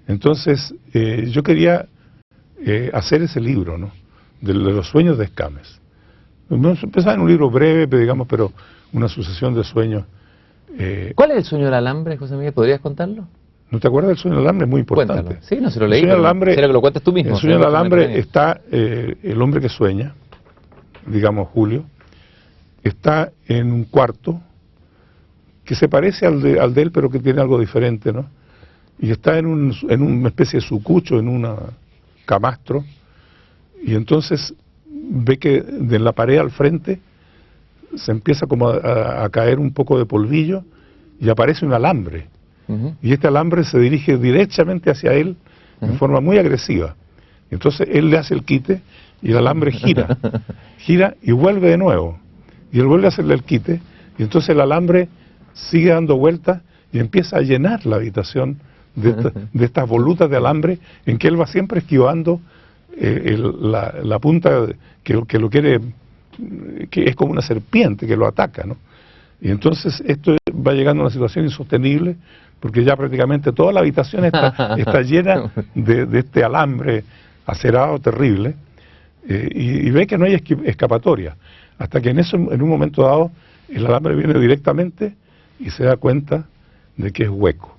Entonces, yo quería hacer ese libro, ¿no?, de los sueños de Escámez. Empezaba en un libro breve, digamos, pero una sucesión de sueños. ¿Cuál es el sueño del alambre, José Miguel? ¿Podrías contarlo? ¿No te acuerdas del sueño del alambre? Es muy importante. Cuéntalo. Sí, no se lo leí, pero quisiera que lo cuentes tú mismo. El sueño del alambre está, el hombre que sueña, digamos Julio, está en un cuarto que se parece al de él, pero que tiene algo diferente, ¿no? Y está en una especie de sucucho, en un camastro, y entonces ve que de la pared al frente se empieza como a caer un poco de polvillo y aparece un alambre. Y este alambre se dirige directamente hacia él en forma muy agresiva. Entonces él le hace el quite y el alambre gira y vuelve de nuevo. Y él vuelve a hacerle el quite y entonces el alambre sigue dando vueltas y empieza a llenar la habitación de estas volutas de alambre en que él va siempre esquivando la punta que lo quiere, que es como una serpiente que lo ataca, ¿no? Y entonces esto va llegando a una situación insostenible porque ya prácticamente toda la habitación está llena de este alambre acerado terrible, y ve que no hay escapatoria, hasta que en un momento dado el alambre viene directamente y se da cuenta de que es hueco.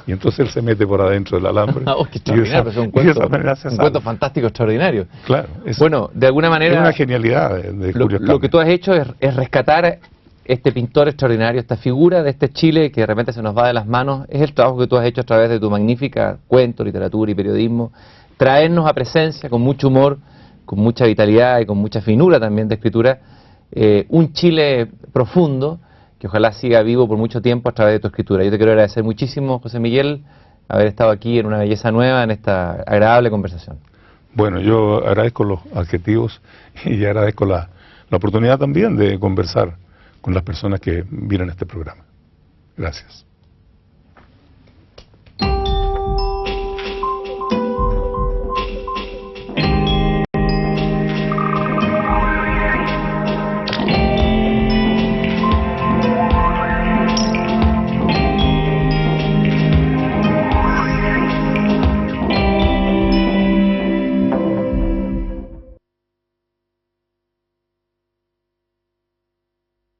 Y entonces él se mete por adentro del alambre. Qué extraordinario, es un cuento fantástico, extraordinario. Claro. Bueno, de alguna manera... Es una genialidad de Julio Escámez. Lo que tú has hecho es rescatar este pintor extraordinario, esta figura de este Chile que de repente se nos va de las manos. Es el trabajo que tú has hecho a través de tu magnífica cuento, literatura y periodismo. Traernos a presencia, con mucho humor, con mucha vitalidad y con mucha finura también de escritura, un Chile profundo, que ojalá siga vivo por mucho tiempo a través de tu escritura. Yo te quiero agradecer muchísimo, José Miguel, haber estado aquí en una belleza nueva, en esta agradable conversación. Bueno, yo agradezco los adjetivos y agradezco la oportunidad también de conversar con las personas que miran este programa. Gracias.